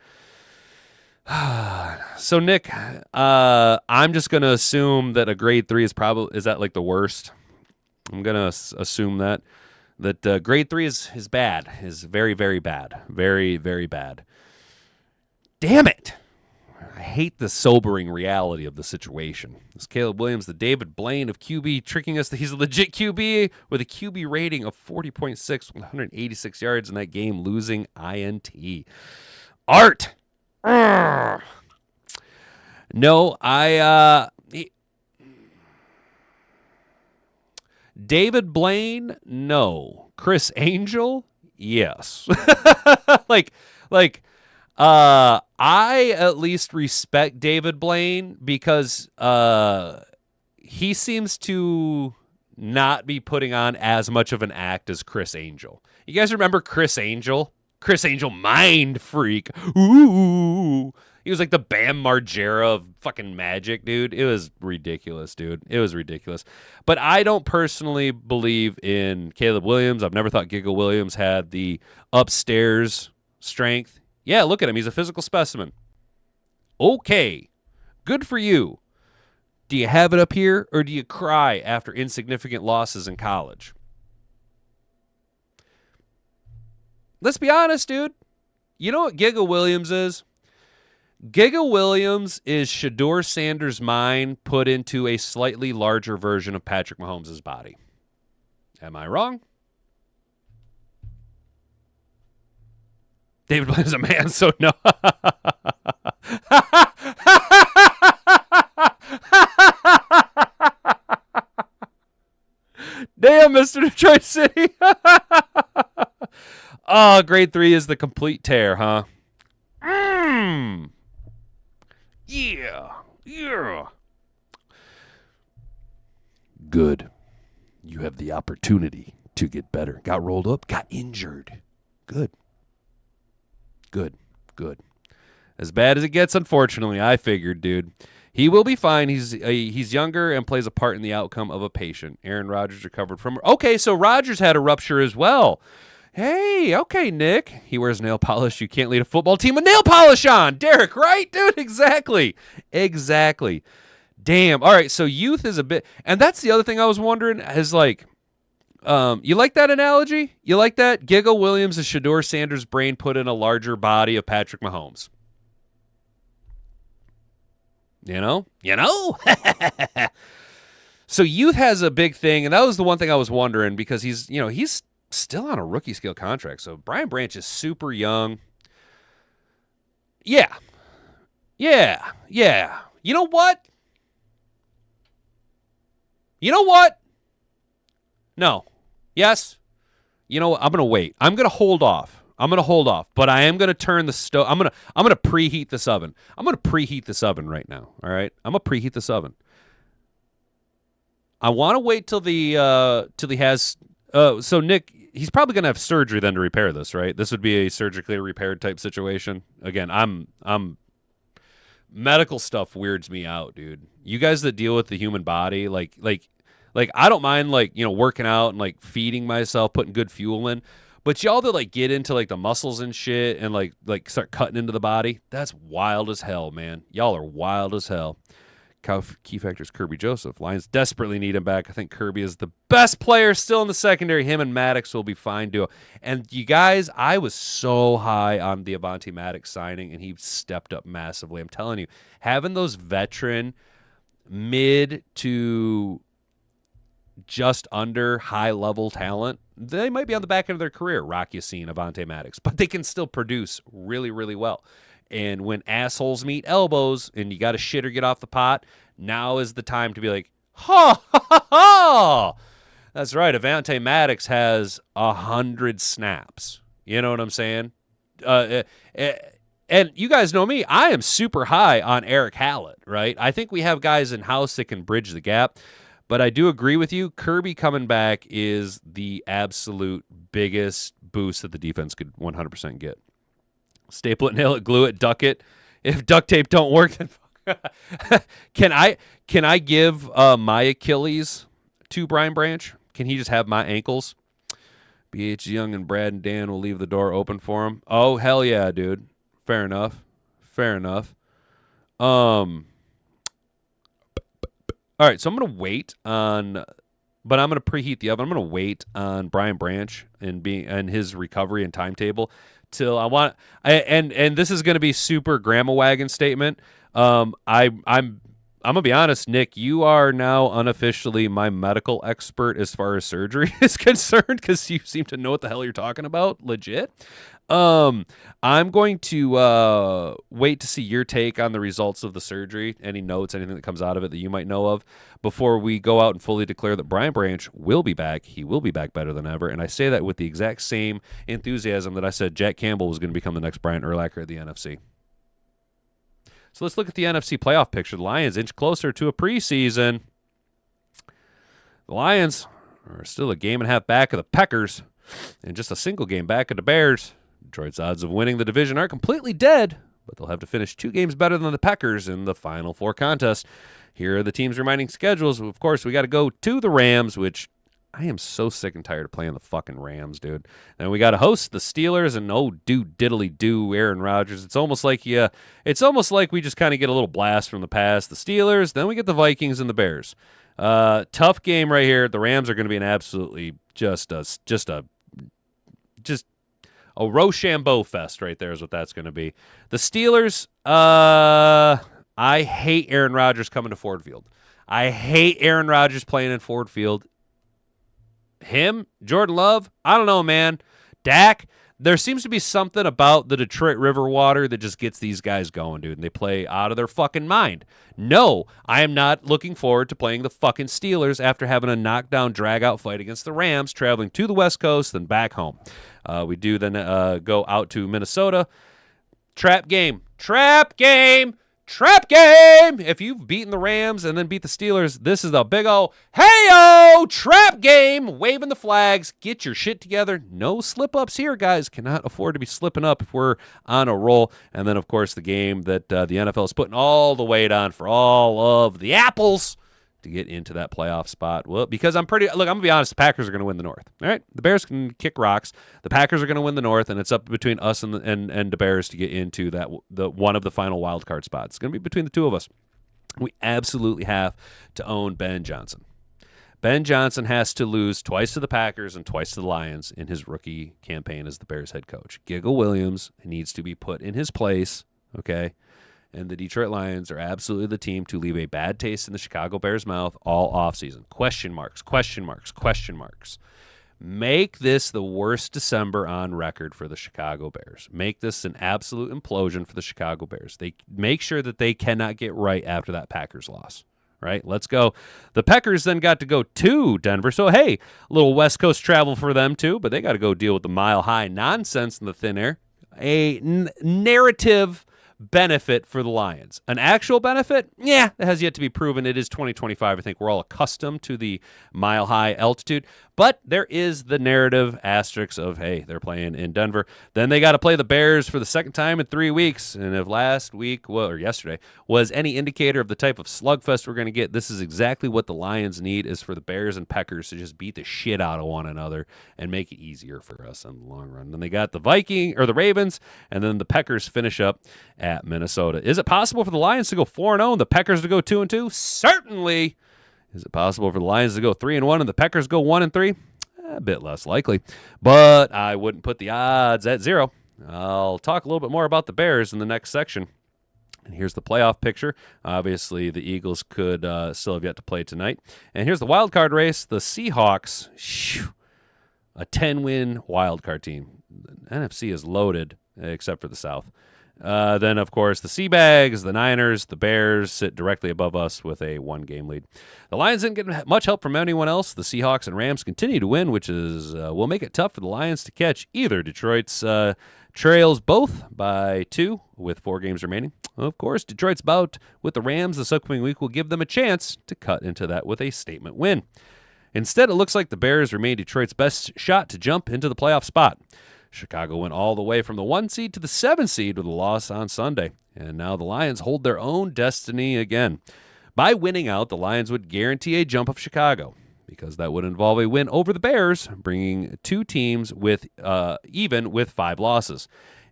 So, Nick, I'm just going to assume that a grade 3 is that like the worst? I'm going to assume that grade 3 is bad, is very, very bad. Very, very bad. Damn it. I hate the sobering reality of the situation. This Caleb Williams, the David Blaine of QB, tricking us that he's a legit QB with a QB rating of 40.6, 186 yards in that game, losing INT. Art. No, David Blaine, no. Chris Angel, yes. I at least respect David Blaine because he seems to not be putting on as much of an act as Chris Angel. You guys remember Chris Angel? Chris Angel, mind freak. Ooh. He was like the Bam Margera of fucking Magic, dude. It was ridiculous, dude. It was ridiculous. But I don't personally believe in Caleb Williams. I've never thought Giga Williams had the upstairs strength. Yeah, look at him. He's a physical specimen. Okay. Good for you. Do you have it up here, or do you cry after insignificant losses in college? Let's be honest, dude. You know what Giga Williams is? Giga Williams is Shedeur Sanders' mind put into a slightly larger version of Patrick Mahomes' body. Am I wrong? David Blaine is a man, so no. Damn, Mr. Detroit City. Oh, grade 3 is the complete tear, huh? Yeah. Good. You have the opportunity to get better. Got rolled up, got injured. Good. As bad as it gets, unfortunately, I figured, dude. He will be fine. He's younger and plays a part in the outcome of a patient. Aaron Rodgers recovered from... Okay, so Rodgers had a rupture as well. Hey, okay, Nick. He wears nail polish. You can't lead a football team with nail polish on. Derek, right? Dude, exactly. Damn. All right, so youth is a bit... And that's the other thing I was wondering is like... you like that analogy? You like that? Giga Williams is Shedeur Sanders' brain put in a larger body of Patrick Mahomes. You know? So youth has a big thing, and that was the one thing I was wondering because he's still on a rookie scale contract. So Brian Branch is super young. Yeah. You know what? No. Yes. You know what? I'm going to wait. I'm going to hold off. But I am going to turn the stove. I'm going to preheat this oven. I'm going to preheat this oven right now. All right? I'm going to preheat this oven. I want to wait till he has so Nick, he's probably going to have surgery then to repair this, right? This would be a surgically repaired type situation. Again, I'm medical stuff weirds me out, dude. You guys that deal with the human body, like I don't mind working out and like feeding myself, putting good fuel in. But y'all that like get into like the muscles and shit and like start cutting into the body, that's wild as hell, man. Y'all are wild as hell. Key factors Kirby Joseph. Lions desperately need him back. I think Kirby is the best player still in the secondary. Him and Maddox will be fine duo. And you guys, I was so high on the Avonte Maddox signing, and he stepped up massively. I'm telling you, having those veteran mid to just under high-level talent, they might be on the back end of their career, Rock Yassin, Avonte Maddox, but they can still produce really, really well. And when assholes meet elbows and you got to shit or get off the pot, now is the time to be like, ha, ha, ha, ha. That's right. Avonte Maddox has 100 snaps. You know what I'm saying? And you guys know me. I am super high on Eric Hallett, right? I think we have guys in-house that can bridge the gap. But I do agree with you. Kirby coming back is the absolute biggest boost that the defense could 100% get. Staple it, nail it, glue it, duck it. If duct tape don't work, then can I give my Achilles to Brian Branch? Can he just have my ankles? BH Young and Brad and Dan will leave the door open for him. Oh, hell yeah, dude. Fair enough. All right, so I'm going to wait on, but I'm going to preheat the oven. I'm going to wait on Brian Branch and his recovery and timetable till and this is going to be super grandma wagon statement. I'm going to be honest, Nick, you are now unofficially my medical expert as far as surgery is concerned, because you seem to know what the hell you're talking about, legit. I'm going to wait to see your take on the results of the surgery, any notes, anything that comes out of it that you might know of, before we go out and fully declare that Brian Branch will be back. He will be back better than ever, and I say that with the exact same enthusiasm that I said Jack Campbell was going to become the next Brian Urlacher of the NFC. So let's look at the NFC playoff picture. The Lions inch closer to a preseason. The Lions are still a game and a half back of the Packers and just a single game back of the Bears. Detroit's odds of winning the division aren't completely dead, but they'll have to finish 2 games better than the Packers in the Final Four contest. Here are the teams' remaining schedules. Of course, we got to go to the Rams, which I am so sick and tired of playing the fucking Rams, dude. And we got to host the Steelers, and diddly-do Aaron Rodgers. It's almost like we just kind of get a little blast from the past. The Steelers, then we get the Vikings and the Bears. Tough game right here. The Rams are going to be an absolutely just a Rochambeau fest right there is what that's going to be. The Steelers, I hate Aaron Rodgers coming to Ford Field. I hate Aaron Rodgers playing in Ford Field. Him, Jordan Love, I don't know, man. Dak, there seems to be something about the Detroit River water that just gets these guys going, dude, and they play out of their fucking mind. No, I am not looking forward to playing the fucking Steelers after having a knockdown, drag-out fight against the Rams, traveling to the West Coast, then back home. We do then go out to Minnesota. Trap game. If you've beaten the Rams and then beat the Steelers, this is the big old hey-o trap game. Waving the flags. Get your shit together. No slip-ups here, guys. Cannot afford to be slipping up if we're on a roll. And then, of course, the game that the NFL is putting all the weight on for all of the apples to get into that playoff spot. Well, because I'm going to be honest, the Packers are going to win the North. All right? The Bears can kick rocks. The Packers are going to win the North, and it's up between us and the Bears to get into the one of the final wild card spots. It's going to be between the two of us. We absolutely have to own Ben Johnson. Ben Johnson has to lose twice to the Packers and twice to the Lions in his rookie campaign as the Bears head coach. Giggle Williams needs to be put in his place, okay? And the Detroit Lions are absolutely the team to leave a bad taste in the Chicago Bears' mouth all offseason. Question marks. Make this the worst December on record for the Chicago Bears. Make this an absolute implosion for the Chicago Bears. They make sure that they cannot get right after that Packers loss. Right? Let's go. The Packers then got to go to Denver. So, hey, a little West Coast travel for them too, but they got to go deal with the mile-high nonsense in the thin air. A narrative benefit for the Lions. An actual benefit? Yeah, that has yet to be proven. It is 2025. I think we're all accustomed to the mile-high altitude. But there is the narrative asterisk of, hey, they're playing in Denver. Then they got to play the Bears for the second time in 3 weeks. And if last week, or yesterday, was any indicator of the type of slugfest we're going to get, this is exactly what the Lions need, is for the Bears and Packers to just beat the shit out of one another and make it easier for us in the long run. Then they got the Ravens, and then the Packers finish up at Minnesota. Is it possible for the Lions to go 4-0 and the Packers to go 2-2? Certainly. Is it possible for the Lions to go 3-1 and the Packers go 1-3? A bit less likely, but I wouldn't put the odds at 0. I'll talk a little bit more about the Bears in the next section. And here's the playoff picture. Obviously, the Eagles could still have yet to play tonight. And here's the wild card race. The Seahawks, a 10-win wild card team. The NFC is loaded, except for the South. Then, of course, the Seabags, the Niners, the Bears sit directly above us with a 1-game lead. The Lions didn't get much help from anyone else. The Seahawks and Rams continue to win, which is will make it tough for the Lions to catch either. Detroit's trails both by 2 with 4 games remaining. Of course, Detroit's bout with the Rams this upcoming week will give them a chance to cut into that with a statement win. Instead, it looks like the Bears remain Detroit's best shot to jump into the playoff spot. Chicago went all the way from the 1 seed to the 7 seed with a loss on Sunday, and now the Lions hold their own destiny again. By winning out, the Lions would guarantee a jump of Chicago, because that would involve a win over the Bears, bringing 2 teams with even with 5 losses.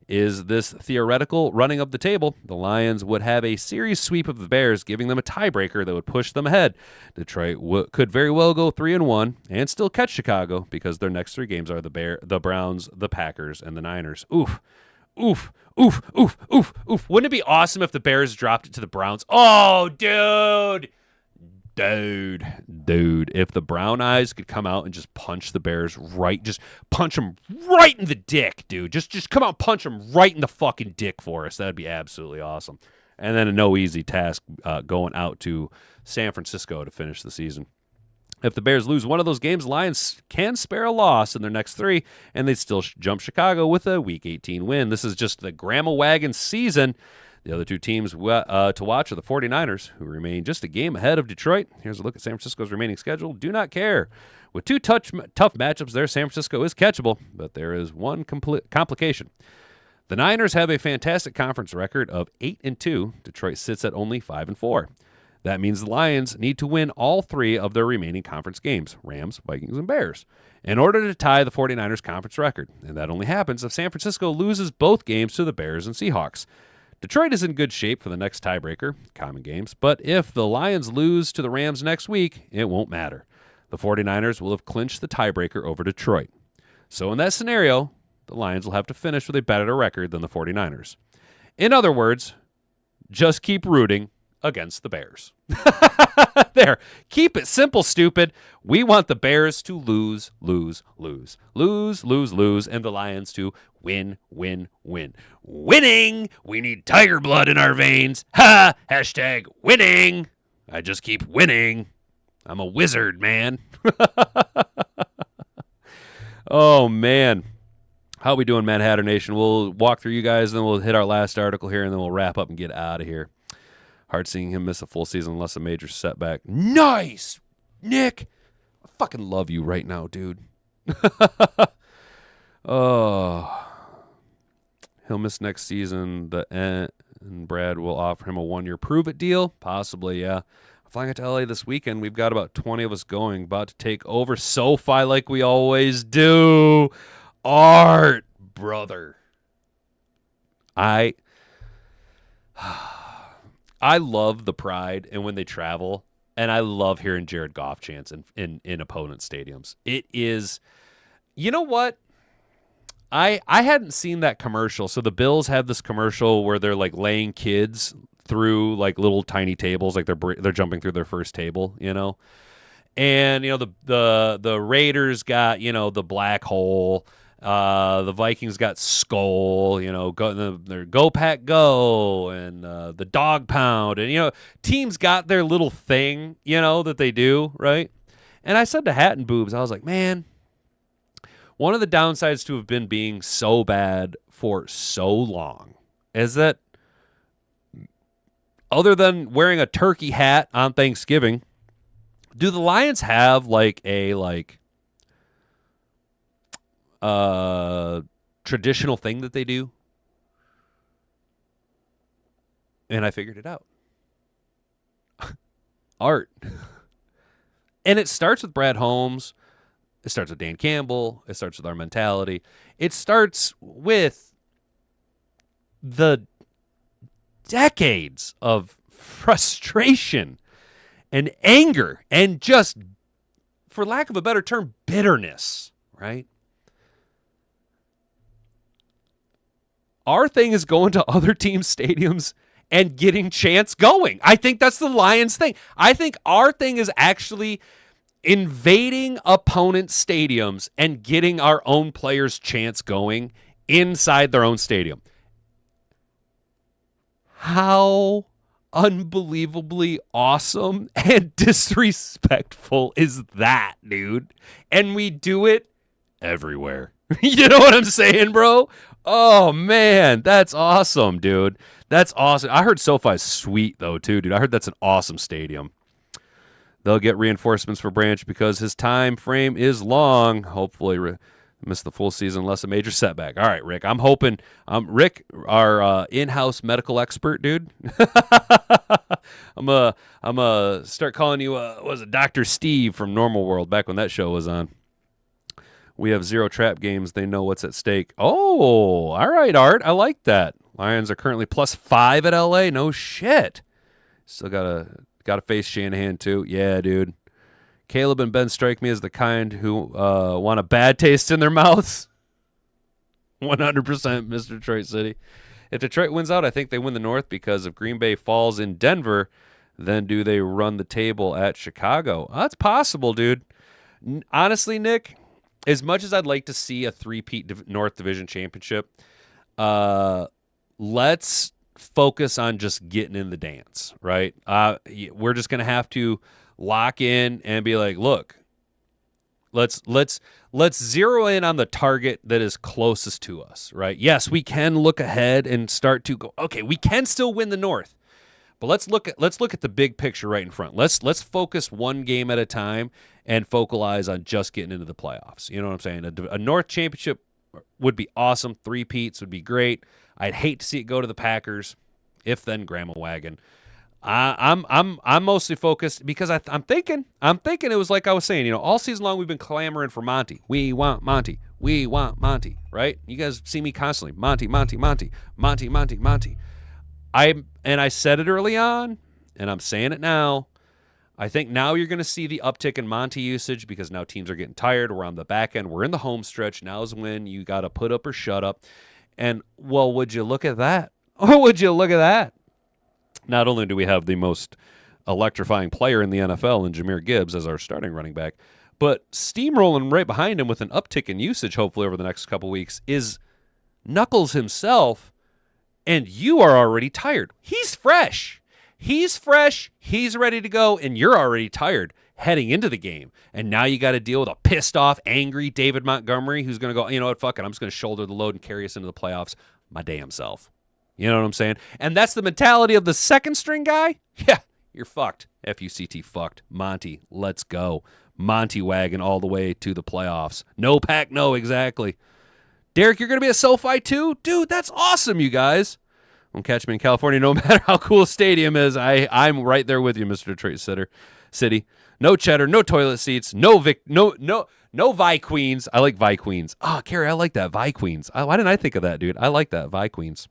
Is this theoretical running up the table? The Lions would have a series sweep of the Bears, giving them a tiebreaker that would push them ahead. Detroit could very well go 3-1 and still catch Chicago, because their next 3 games are the Browns, the Packers, and the Niners. Oof, oof, oof, oof, oof, oof. Wouldn't it be awesome if the Bears dropped it to the Browns? Oh, dude. Dude, if the Brown Eyes could come out and just punch the Bears just punch them right in the dick, dude. Just come out and punch them right in the fucking dick for us. That'd be absolutely awesome. And then a no easy task going out to San Francisco to finish the season. If the Bears lose one of those games, Lions can spare a loss in their next 3, and they'd still jump Chicago with a Week 18 win. This is just the Grandma Wagon season. The other 2 teams to watch are the 49ers, who remain just a game ahead of Detroit. Here's a look at San Francisco's remaining schedule. Do not care. With 2 tough matchups there, San Francisco is catchable, but there is one complication. The Niners have a fantastic conference record of 8-2. Detroit sits at only 5-4. That means the Lions need to win all 3 of their remaining conference games, Rams, Vikings, and Bears, in order to tie the 49ers conference record. And that only happens if San Francisco loses both games to the Bears and Seahawks. Detroit is in good shape for the next tiebreaker, common games, but if the Lions lose to the Rams next week, it won't matter. The 49ers will have clinched the tiebreaker over Detroit. So in that scenario, the Lions will have to finish with a better record than the 49ers. In other words, just keep rooting against the Bears. There. Keep it simple, stupid. We want the Bears to lose, and the Lions to win. Winning! We need tiger blood in our veins. Ha! Hashtag winning. I just keep winning. I'm a wizard, man. Oh, man. How we doing, Mad Hatter Nation? We'll walk through you guys, then we'll hit our last article here, and then we'll wrap up and get out of here. Hard seeing him miss a full season unless a major setback. Nice, Nick. I fucking love you right now, dude. Oh, he'll miss next season. And Brad will offer him a 1-year prove-it deal. Possibly, yeah. Flying out to LA this weekend. We've got about 20 of us going. About to take over SoFi like we always do. Art, brother. I love the pride and when they travel, and I love hearing Jared Goff chants in opponent stadiums. It is, you know what? I hadn't seen that commercial. So the Bills have this commercial where they're like laying kids through like little tiny tables, like they're jumping through their first table, you know. And you know the Raiders got, you know, the black hole. The Vikings got Skull, you know, Go Pack Go, and the Dog Pound, and you know, teams got their little thing, you know, that they do, right? And I said to Hat and Boobs, I was like, man, one of the downsides to have been being so bad for so long is that other than wearing a turkey hat on Thanksgiving, do the Lions have like a traditional thing that they do? And I figured it out. Art. And it starts with Brad Holmes. It starts with Dan Campbell. It starts with our mentality. It starts with the decades of frustration and anger and just, for lack of a better term, bitterness, right? Our thing is going to other teams' stadiums and getting chants going. I think that's the Lions' thing. I think our thing is actually invading opponents' stadiums and getting our own players' chants going inside their own stadium. How unbelievably awesome and disrespectful is that, dude? And we do it everywhere. You know what I'm saying, bro? Oh, man, that's awesome, dude. That's awesome. I heard SoFi's sweet, though, too, dude. I heard that's an awesome stadium. They'll get reinforcements for Branch because his time frame is long. Hopefully, miss the full season unless a major setback. All right, Rick. I'm hoping. Rick, our in-house medical expert, dude. I'm a start calling you. Was it Dr. Steve from Normal World back when that show was on? We have 0 trap games. They know what's at stake. Oh, all right, Art. I like that. Lions are currently +5 at LA. No shit. Still gotta face Shanahan too. Yeah, dude. Caleb and Ben strike me as the kind who want a bad taste in their mouths. 100%, Mr. Detroit City. If Detroit wins out, I think they win the North because if Green Bay falls in Denver, then do they run the table at Chicago? That's possible, dude. Honestly, Nick, as much as I'd like to see a 3-peat North Division championship, let's focus on just getting in the dance, right? We're just going to have to lock in and be like, look, let's zero in on the target that is closest to us, right? Yes, we can look ahead and start to go, okay, we can still win the North. But let's look at the big picture right in front. Let's focus one game at a time and focalize on just getting into the playoffs. You know what I'm saying? A North championship would be awesome. 3-peats would be great. I'd hate to see it go to the Packers. If then, Grandma Wagon. I'm mostly focused because I'm thinking it was like I was saying. You know, all season long we've been clamoring for Monty. We want Monty. We want Monty. Right? You guys see me constantly. Monty, Monty, Monty, Monty, Monty, Monty. I said it early on, and I'm saying it now. I think now you're going to see the uptick in Monty usage because now teams are getting tired. We're on the back end. We're in the home stretch. Now is when you got to put up or shut up. And, well, would you look at that? Oh, would you look at that? Not only do we have the most electrifying player in the NFL in Jahmyr Gibbs as our starting running back, but steamrolling right behind him with an uptick in usage, hopefully over the next couple weeks, is Knuckles himself, and you are already tired. He's fresh. He's fresh. He's ready to go, and you're already tired heading into the game. And now you got to deal with a pissed off, angry David Montgomery who's going to go, you know what, fuck it, I'm just going to shoulder the load and carry us into the playoffs my damn self. You know what I'm saying? And that's the mentality of the second string guy? Yeah, you're fucked. F-U-C-T fucked. Monty, let's go. Monty wagon all the way to the playoffs. No pack, no, exactly. Derek, you're going to be at SoFi too? Dude, that's awesome, you guys. Don't catch me in California, no matter how cool a stadium is. I'm right there with you, Mr. Detroit City. No cheddar, no toilet seats, no Vi Queens. I like Vi Queens. Oh, Carrie, I like that. Vi Queens. Why didn't I think of that, dude? I like that. Vi Queens.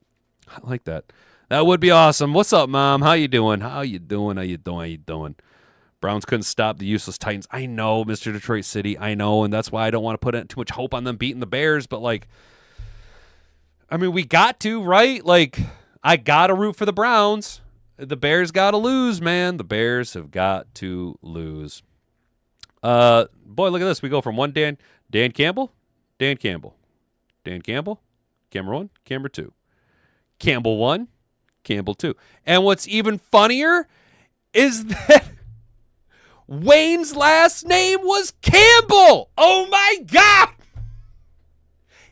I like that. That would be awesome. What's up, Mom? How you doing? Browns couldn't stop the useless Titans. I know, Mr. Detroit City. I know, and that's why I don't want to put too much hope on them beating the Bears. But, like, I mean, we got to, right? Like, I got to root for the Browns. The Bears got to lose, man. The Bears have got to lose. Boy, look at this. We go from one Dan Campbell, Camera 1, Camera 2. Campbell 1, Campbell 2. And what's even funnier is that Wayne's last name was Campbell. Oh, my God.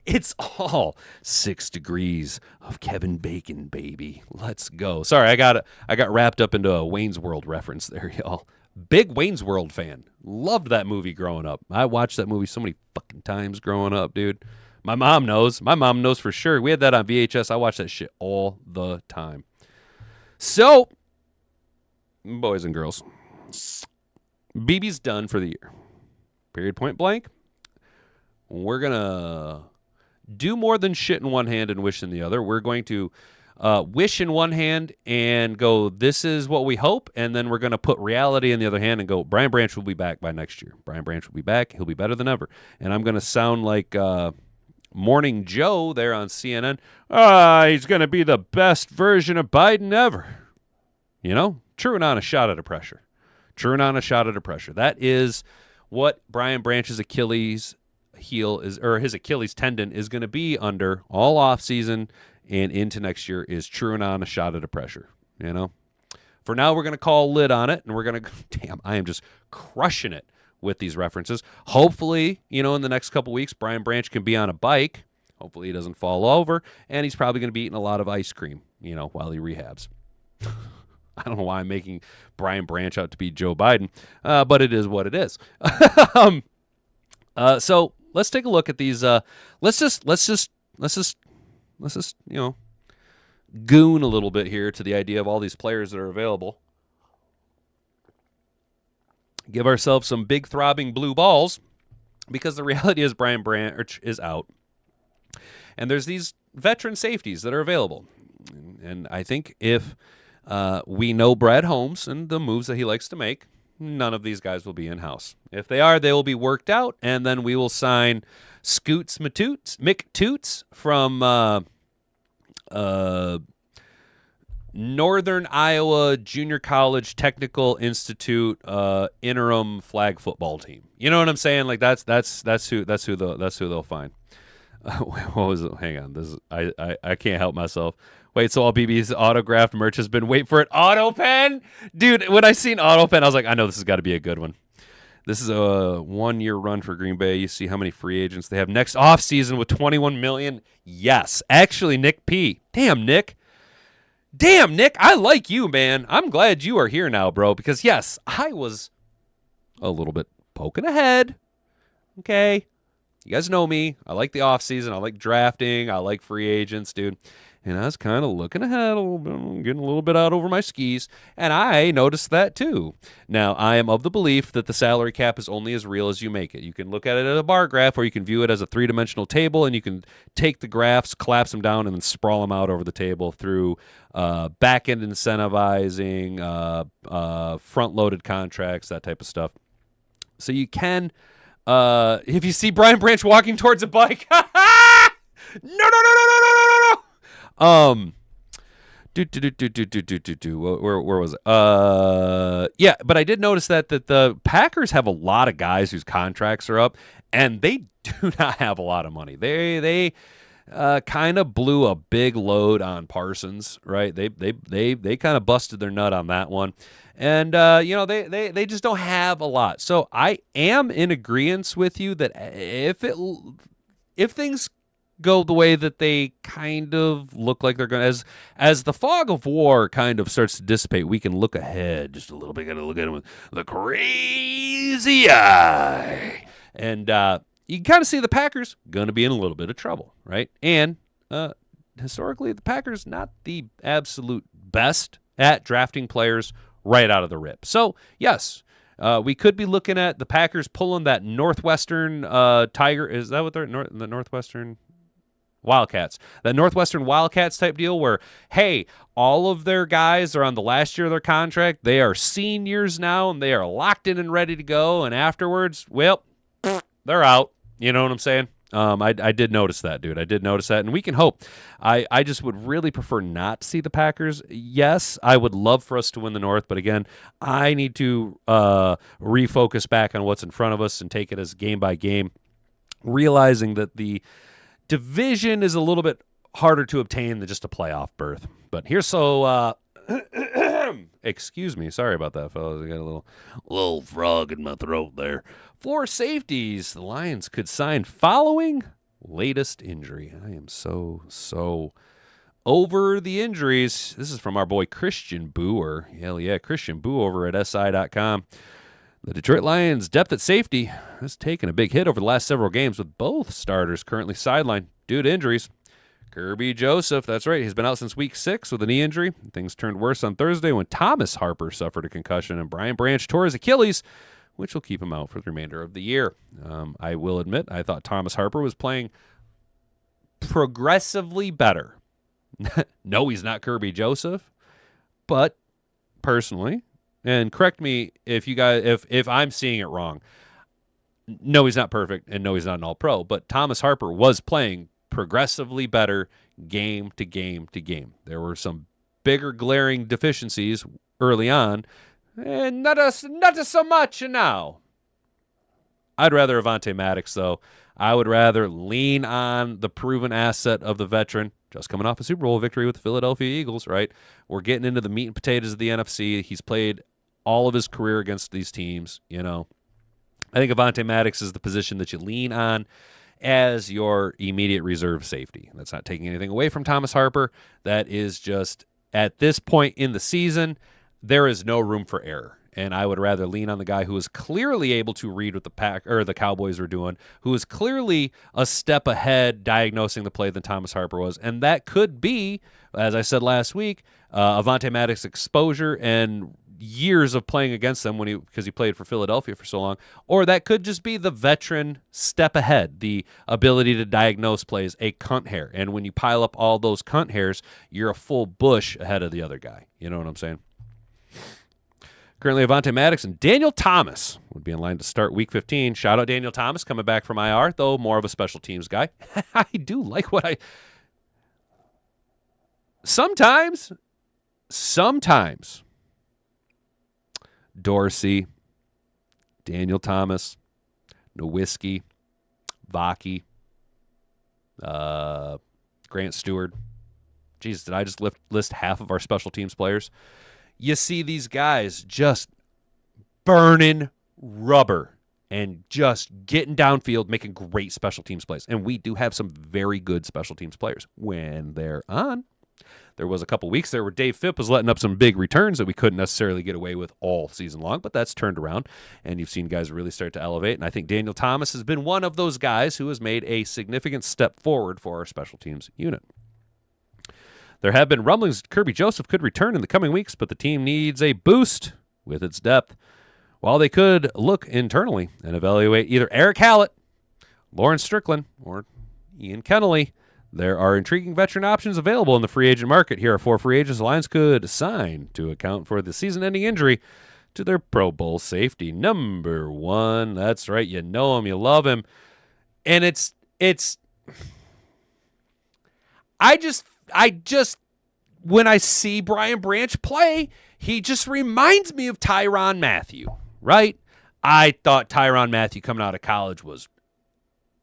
It's all 6 degrees of Kevin Bacon, baby. Let's go. Sorry, I got wrapped up into a Wayne's World reference there, y'all. Big Wayne's World fan. Loved that movie growing up. I watched that movie so many fucking times growing up, dude. My mom knows. My mom knows for sure. We had that on VHS. I watched that shit all the time. So, boys and girls, BB's done for the year. Period, point blank. We're going to do more than shit in one hand and wish in the other. We're going to wish in one hand and go, this is what we hope, and then we're going to put reality in the other hand and go, Brian Branch will be back by next year. Brian Branch will be back. He'll be better than ever. And I'm going to sound like Morning Joe there on CNN. He's going to be the best version of Biden ever. You know, true and honest shot at a pressure. True and honest shot at a pressure. That is what Brian Branch's Achilles heel is, or his Achilles tendon is going to be under all offseason and into next year, is true and honest shot at a pressure. You know, for now, we're going to call lid on it, and we're going to, damn, I am just crushing it with these references. Hopefully, you know, in the next couple weeks, Brian Branch can be on a bike. Hopefully he doesn't fall over, and he's probably going to be eating a lot of ice cream, you know, while he rehabs. I don't know why I'm making Brian Branch out to be Joe Biden, but it is what it is. So let's take a look at these. Let's just you know, goon a little bit here to the idea of all these players that are available. Give ourselves some big throbbing blue balls, because the reality is Brian Branch is out, and there's these veteran safeties that are available. And I think if we know Brad Holmes and the moves that he likes to make, none of these guys will be in-house. If they are, they will be worked out, and then we will sign Scoots McToots from Northern Iowa Junior College Technical Institute interim flag football team. You know what I'm saying? Like that's who they'll find. What was it? Hang on, this is, I can't help myself. Wait, so all BB's autographed merch has been, wait for it, auto pen? Dude, when I seen auto pen, I was like, I know this has got to be a good one. This is a 1-year run for Green Bay. You see how many free agents they have next offseason with $21 million? Yes. Actually, Nick P. Damn, Nick, I like you, man. I'm glad you are here now, bro, because, yes, I was a little bit poking ahead. Okay. You guys know me. I like the offseason. I like drafting. I like free agents, dude. And I was kind of looking ahead a little bit, getting a little bit out over my skis, and I noticed that too. Now, I am of the belief that the salary cap is only as real as you make it. You can look at it as a bar graph, or you can view it as a three-dimensional table, and you can take the graphs, collapse them down, and then sprawl them out over the table through back-end incentivizing, front-loaded contracts, that type of stuff. So you can, if you see Brian Branch walking towards a bike, no. Where was it? Yeah, but I did notice that the Packers have a lot of guys whose contracts are up, and they do not have a lot of money. They kind of blew a big load on Parsons, right? They kind of busted their nut on that one, and you know, they just don't have a lot. So I am in agreement with you that if things go the way that they kind of look like they're going to, as the fog of war kind of starts to dissipate, we can look ahead just a little bit. Got to look at it with the crazy eye, and you can kind of see the Packers going to be in a little bit of trouble, right? And historically, the Packers not the absolute best at drafting players right out of the rip. So yes, we could be looking at the Packers pulling that Northwestern Tiger. Is that what they're the Northwestern Wildcats? That Northwestern Wildcats type deal where, hey, all of their guys are on the last year of their contract. They are seniors now, and they are locked in and ready to go. And afterwards, well, they're out. You know what I'm saying? I did notice that, dude. I did notice that, and we can hope. I just would really prefer not to see the Packers. Yes, I would love for us to win the North, but again, I need to refocus back on what's in front of us and take it as game by game, realizing that the division is a little bit harder to obtain than just a playoff berth. But here's so excuse me, sorry about that, fellas. I got a little frog in my throat there. For safeties, the Lions could sign following latest injury. I am so over the injuries. This is from our boy Christian Boer. Hell yeah, Christian Boo over at SI.com. The Detroit Lions' depth at safety has taken a big hit over the last several games, with both starters currently sidelined due to injuries. Kirby Joseph, that's right, he's been out since week 6 with a knee injury. Things turned worse on Thursday when Thomas Harper suffered a concussion and Brian Branch tore his Achilles, which will keep him out for the remainder of the year. I will admit, I thought Thomas Harper was playing progressively better. No, he's not Kirby Joseph, but personally, and correct me if you guys if I'm seeing it wrong. No, he's not perfect, and no, he's not an all-pro, but Thomas Harper was playing progressively better game to game to game. There were some bigger glaring deficiencies early on, and not so much now. I'd rather Avonte Maddox, though. I would rather lean on the proven asset of the veteran, just coming off a Super Bowl victory with the Philadelphia Eagles, right? We're getting into the meat and potatoes of the NFC. He's played all of his career against these teams, you know. I think Avonte Maddox is the position that you lean on as your immediate reserve safety. That's not taking anything away from Thomas Harper. That is just, at this point in the season, there is no room for error. And I would rather lean on the guy who is clearly able to read what the Cowboys were doing, who is clearly a step ahead diagnosing the play than Thomas Harper was. And that could be, as I said last week, Avonte Maddox exposure and years of playing against them because he played for Philadelphia for so long, or that could just be the veteran step ahead, the ability to diagnose plays, a cunt hair. And when you pile up all those cunt hairs, you're a full bush ahead of the other guy. You know what I'm saying? Currently, Avonte Maddox and Daniel Thomas would be in line to start Week 15. Shout out Daniel Thomas coming back from IR, though more of a special teams guy. I do like what Sometimes, Dorsey, Daniel Thomas, Nowinski, Vaki, Grant Stewart. Jeez, did I just list half of our special teams players? You see these guys just burning rubber and just getting downfield, making great special teams plays. And we do have some very good special teams players when they're on. There was a couple weeks there where Dave Phipp was letting up some big returns that we couldn't necessarily get away with all season long, but that's turned around, and you've seen guys really start to elevate. And I think Daniel Thomas has been one of those guys who has made a significant step forward for our special teams unit. There have been rumblings that Kirby Joseph could return in the coming weeks, but the team needs a boost with its depth. While they could look internally and evaluate either Eric Hallett, Lawrence Strickland, or Ian Kennelly, there are intriguing veteran options available in the free agent market. Here are 4 free agents the Lions could sign to account for the season-ending injury to their Pro Bowl safety. Number 1, that's right, you know him, you love him. And I just, when I see Brian Branch play, he just reminds me of Tyrann Mathieu, right? I thought Tyrann Mathieu coming out of college was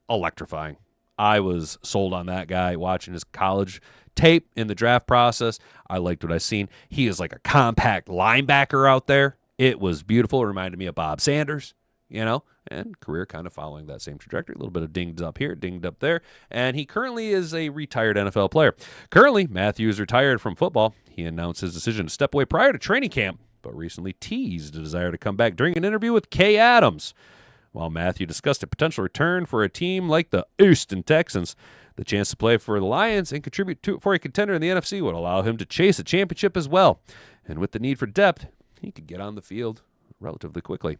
electrifying. I was sold on that guy watching his college tape in the draft process. I liked what I seen. He is like a compact linebacker out there. It was beautiful. It reminded me of Bob Sanders, you know, and career kind of following that same trajectory. A little bit of dinged up here, dinged up there. And he currently is a retired NFL player. Currently, Mathieu is retired from football. He announced his decision to step away prior to training camp, but recently teased a desire to come back during an interview with Kay Adams. While Mathieu discussed a potential return for a team like the Houston Texans, the chance to play for the Lions and contribute for a contender in the NFC would allow him to chase a championship as well. And with the need for depth, he could get on the field relatively quickly.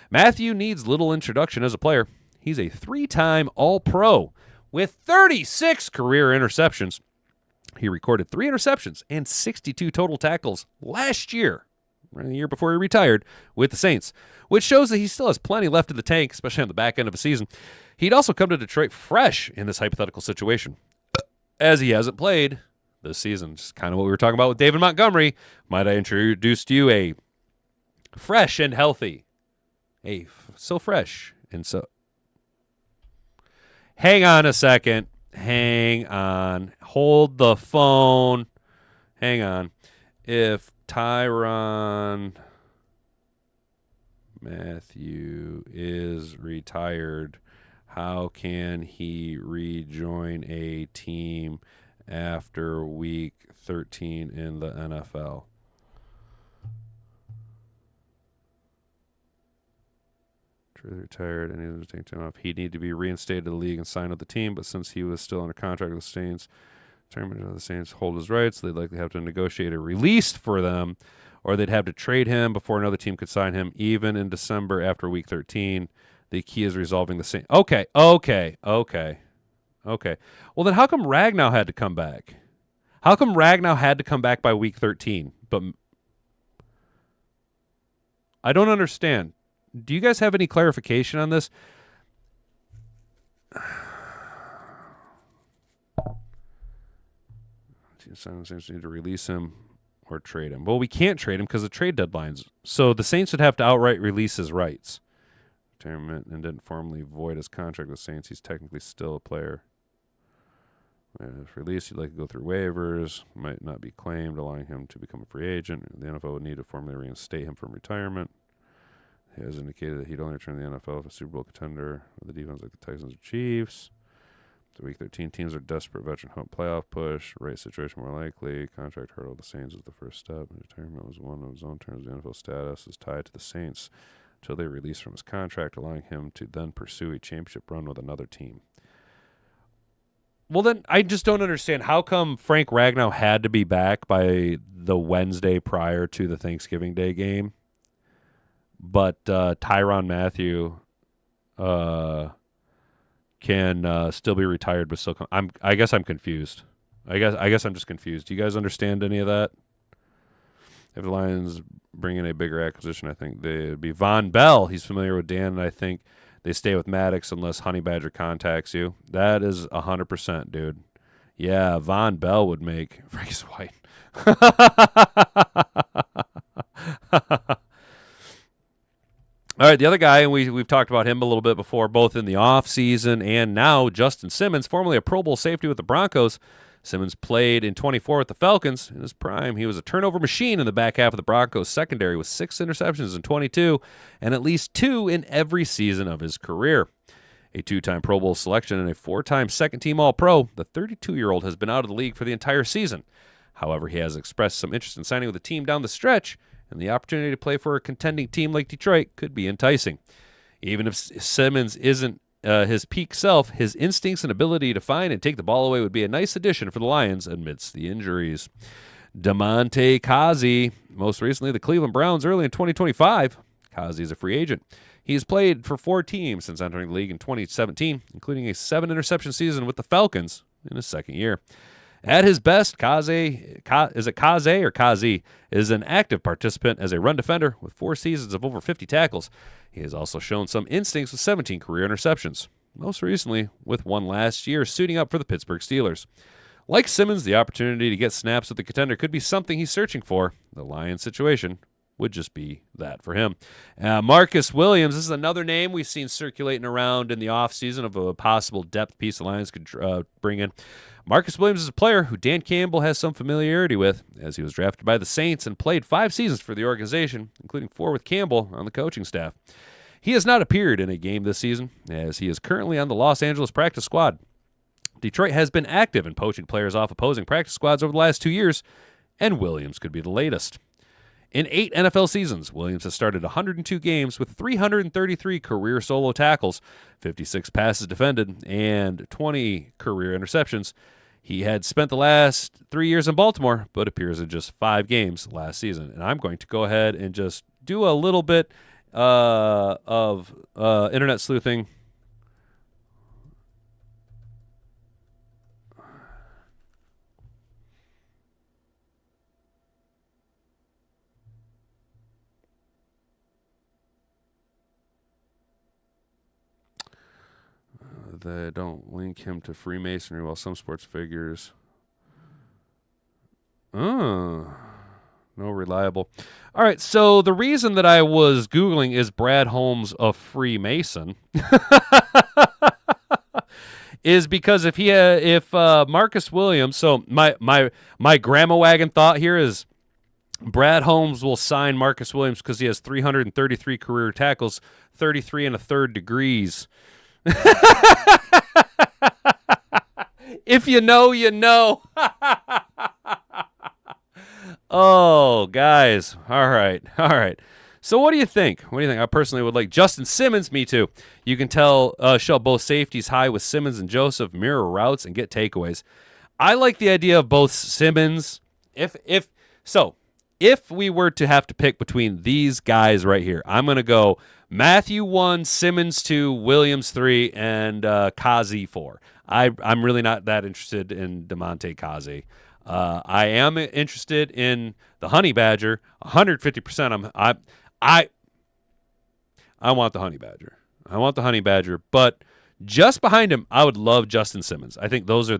Mathieu needs little introduction as a player. He's a 3-time All-Pro with 36 career interceptions. He recorded 3 interceptions and 62 total tackles last year, the year before he retired, with the Saints, which shows that he still has plenty left in the tank, especially on the back end of a season. He'd also come to Detroit fresh in this hypothetical situation, as he hasn't played this season. Just kind of what we were talking about with David Montgomery. Might I introduce to you a fresh and healthy, so fresh and so... Hang on a second. Hang on. Hold the phone. Hang on. If Tyrann Mathieu is retired, How can he rejoin a team after week 13 in the NFL? Retired and he was taking time off. He'd need to be reinstated to the league and signed with the team, but since he was still under contract with the Saints, the Saints hold his rights. They'd likely have to negotiate a release for them, or they'd have to trade him before another team could sign him, even in December after week 13. The key is resolving the same. Okay. Well, then how come Ragnow had to come back? How come Ragnow had to come back by week 13? But I don't understand. Do you guys have any clarification on this? Saints need to release him or trade him. Well, we can't trade him because the trade deadline's. So the Saints would have to outright release his rights. Retirement and didn't formally void his contract with the Saints. He's technically still a player. If released, he'd like to go through waivers. Might not be claimed, allowing him to become a free agent. The NFL would need to formally reinstate him from retirement. He has indicated that he'd only return to the NFL if a Super Bowl contender with a defense like the Texans or Chiefs. The Week 13 teams are desperate. Veteran hope playoff push. Right situation more likely. Contract hurdle. The Saints is the first step. Retirement was one of his own terms. The NFL status is tied to the Saints until they release from his contract, allowing him to then pursue a championship run with another team. Well, then I just don't understand. How come Frank Ragnow had to be back by the Wednesday prior to the Thanksgiving Day game? But Tyrann Mathieu can still be retired, but still I guess I'm confused. I guess I'm just confused. Do you guys understand any of that? If the Lions bring in a bigger acquisition, I think they'd be Von Bell. He's familiar with Dan, and I think they stay with Maddox unless Honey Badger contacts you. That is 100%, dude. Yeah, Von Bell would make Frank's White. All right, the other guy, and we've talked about him a little bit before, both in the offseason and now, Justin Simmons, formerly a Pro Bowl safety with the Broncos. Simmons played in 24 with the Falcons. In his prime, he was a turnover machine in the back half of the Broncos secondary with 6 interceptions in 22 and at least 2 in every season of his career. A 2-time Pro Bowl selection and a 4-time second-team All-Pro, the 32-year-old has been out of the league for the entire season. However, he has expressed some interest in signing with the team down the stretch, and the opportunity to play for a contending team like Detroit could be enticing. Even if Simmons isn't his peak self, his instincts and ability to find and take the ball away would be a nice addition for the Lions amidst the injuries. Damontae Kazee, most recently the Cleveland Browns early in 2025. Kazee is a free agent. He's played for 4 teams since entering the league in 2017, including a 7-interception season with the Falcons in his second year. At his best, Kazee is an active participant as a run defender with 4 seasons of over 50 tackles. He has also shown some instincts with 17 career interceptions, most recently with one last year suiting up for the Pittsburgh Steelers. Like Simmons, the opportunity to get snaps with the contender could be something he's searching for. The Lions situation would just be that for him. Marcus Williams, this is another name we've seen circulating around in the offseason of a possible depth piece the Lions could bring in. Marcus Williams is a player who Dan Campbell has some familiarity with, as he was drafted by the Saints and played 5 seasons for the organization, including 4 with Campbell on the coaching staff. He has not appeared in a game this season, as he is currently on the Los Angeles practice squad. Detroit has been active in poaching players off opposing practice squads over the last 2 years, and Williams could be the latest. In 8 NFL seasons, Williams has started 102 games with 333 career solo tackles, 56 passes defended, and 20 career interceptions. He had spent the last 3 years in Baltimore, but appears in just 5 games last season. And I'm going to go ahead and just do a little bit of internet sleuthing. They don't link him to Freemasonry, while some sports figures. No reliable. All right, so the reason that I was Googling is Brad Holmes a Freemason is because if Marcus Williams, so my grandma wagon thought here is Brad Holmes will sign Marcus Williams because he has 333 career tackles, 33 1/3 degrees. If you know, you know. Oh, guys. All right. So what do you think? I personally would like Justin Simmons. Me too. You can tell show both safeties high with Simmons and Joseph, mirror routes, and get takeaways. I like the idea of both Simmons. If we were to have to pick between these guys right here, I'm going to go Matthew 1, Simmons 2, Williams 3, and Kazi 4. I'm really not that interested in DeMonte Kazi. I am interested in the Honey Badger, 150%. I want the Honey Badger. But just behind him, I would love Justin Simmons. I think those are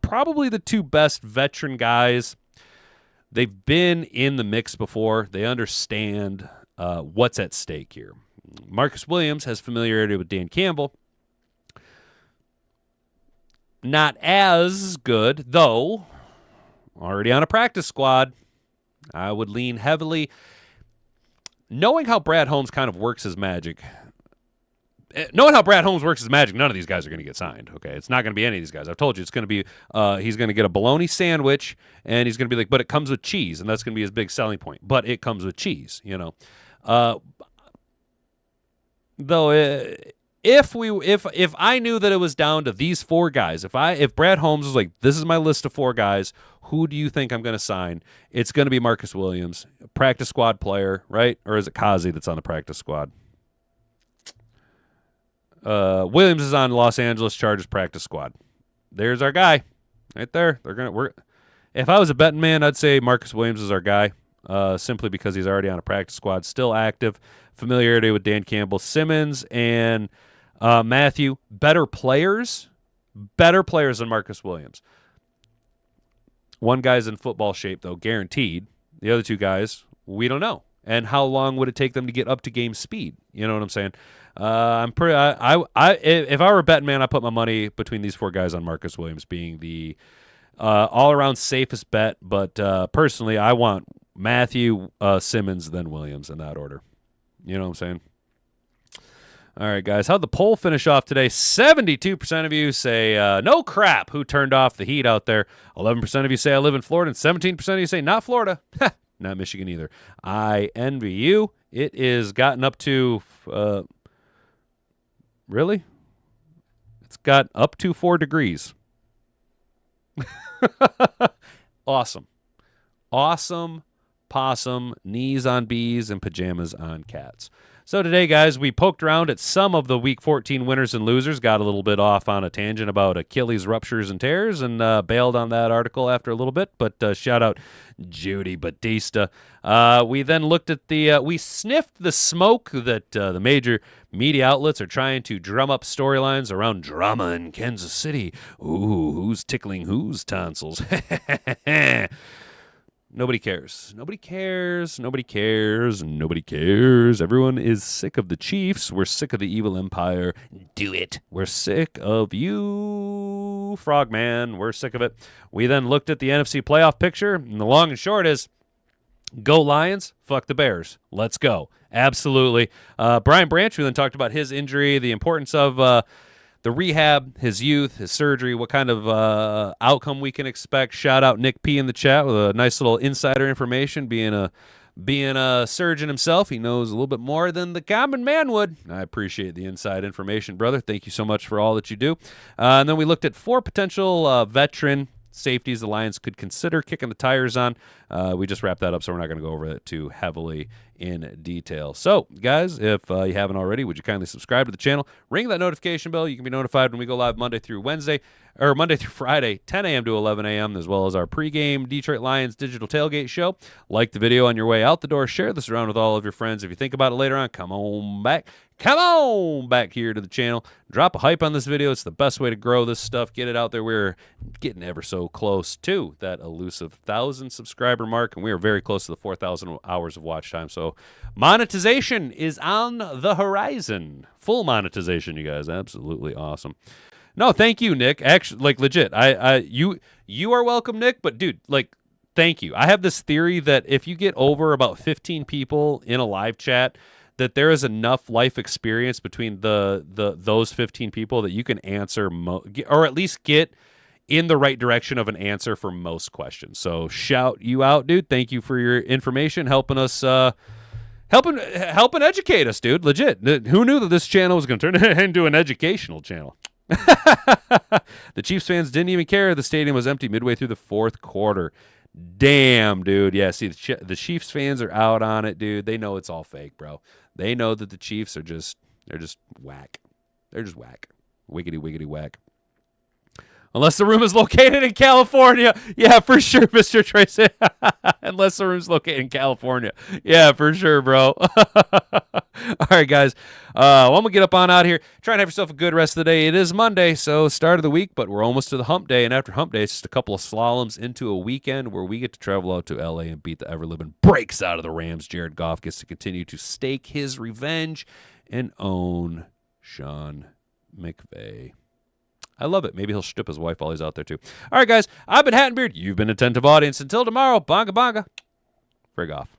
probably the two best veteran guys. They've been in the mix before. They understand what's at stake here. Marcus Williams has familiarity with Dan Campbell. Not as good, though. Already on a practice squad. I would lean heavily. Knowing how Brad Holmes kind of works his magic. None of these guys are going to get signed. Okay, it's not going to be any of these guys. I've told you it's going to be. He's going to get a bologna sandwich, and he's going to be like, but it comes with cheese, and that's going to be his big selling point. But it comes with cheese, Though, if I knew that it was down to these four guys, if Brad Holmes was like, this is my list of four guys, who do you think I'm going to sign? It's going to be Marcus Williams, a practice squad player, right? Or is it Kazi that's on the practice squad? Williams is on Los Angeles Chargers practice squad. There's our guy, right there. If I was a betting man, I'd say Marcus Williams is our guy, simply because he's already on a practice squad, still active, familiarity with Dan Campbell. Simmons and Matthew, better players than Marcus Williams. One guy's in football shape, though, guaranteed. The other two guys, we don't know. And how long would it take them to get up to game speed? You know what I'm saying? If I were a betting man, I'd put my money between these four guys on Marcus Williams being the all-around safest bet. But personally, I want Matthew, Simmons, then Williams in that order. You know what I'm saying? All right, guys. How'd the poll finish off today? 72% of you say no crap. Who turned off the heat out there? 11% of you say I live in Florida, and 17% of you say not Florida. Not Michigan either. I envy you. It is gotten up to really? It's got up to 4 degrees. Awesome. Possum, knees on bees, and pajamas on cats. So today, guys, we poked around at some of the Week 14 winners and losers, got a little bit off on a tangent about Achilles ruptures and tears, and bailed on that article after a little bit, but shout out Judy Batista. We then looked at we sniffed the smoke that the major media outlets are trying to drum up storylines around drama in Kansas City. Ooh, who's tickling whose tonsils? Nobody cares. Everyone is sick of the Chiefs. We're sick of the evil empire. Do it. We're sick of you, Frogman. We're sick of it. We then looked at the NFC playoff picture, and the long and short is, go Lions, fuck the Bears. Let's go. Absolutely. Brian Branch, we then talked about his injury, the importance of the rehab, his youth, his surgery, what kind of outcome we can expect. Shout out Nick P in the chat with a nice little insider information. Being a surgeon himself, he knows a little bit more than the common man would. I appreciate the inside information, brother. Thank you so much for all that you do. And then we looked at 4 potential veteran safeties the Lions could consider kicking the tires on. We just wrapped that up, so we're not going to go over it too heavily in detail. So, guys, if you haven't already, would you kindly subscribe to the channel? Ring that notification bell. You can be notified when we go live Monday through Friday, 10 a.m. to 11 a.m., as well as our pregame Detroit Lions digital tailgate show. Like the video on your way out the door. Share this around with all of your friends. If you think about it later on, come on back here to the channel. Drop a hype on this video. It's the best way to grow this stuff. Get it out there. We're getting ever so close to that elusive 1,000 subscriber mark, and we are very close to the 4,000 hours of watch time. So monetization is on the horizon. Full monetization, you guys. Absolutely awesome. No, thank you, Nick. Actually, like, legit. You are welcome, Nick, but dude, like, thank you. I have this theory that if you get over about 15 people in a live chat, that there is enough life experience between those 15 people that you can answer or at least get in the right direction of an answer for most questions. So shout you out, dude. Thank you for your information, helping us helping educate us, dude. Legit. Who knew that this channel was going to turn into an educational channel? The Chiefs fans didn't even care. The stadium was empty midway through the fourth quarter. Damn, dude. Yeah, see, the Chiefs fans are out on it, dude. They know it's all fake, bro. They know that the Chiefs are they're just whack. They're just whack. Wiggity, wiggity, whack. Unless the room is located in California. Yeah, for sure, Mr. Tracy. Unless the room's located in California. Yeah, for sure, bro. All right, guys. Well, I'm going to get up on out here. Try and have yourself a good rest of the day. It is Monday, so start of the week, but we're almost to the hump day. And after hump day, it's just a couple of slaloms into a weekend where we get to travel out to L.A. and beat the ever-living brakes out of the Rams. Jared Goff gets to continue to stake his revenge and own Sean McVay. I love it. Maybe he'll strip his wife while he's out there, too. All right, guys. I've been Hat and Beard. You've been Attentive Audience. Until tomorrow, bonga bonga. Frig off.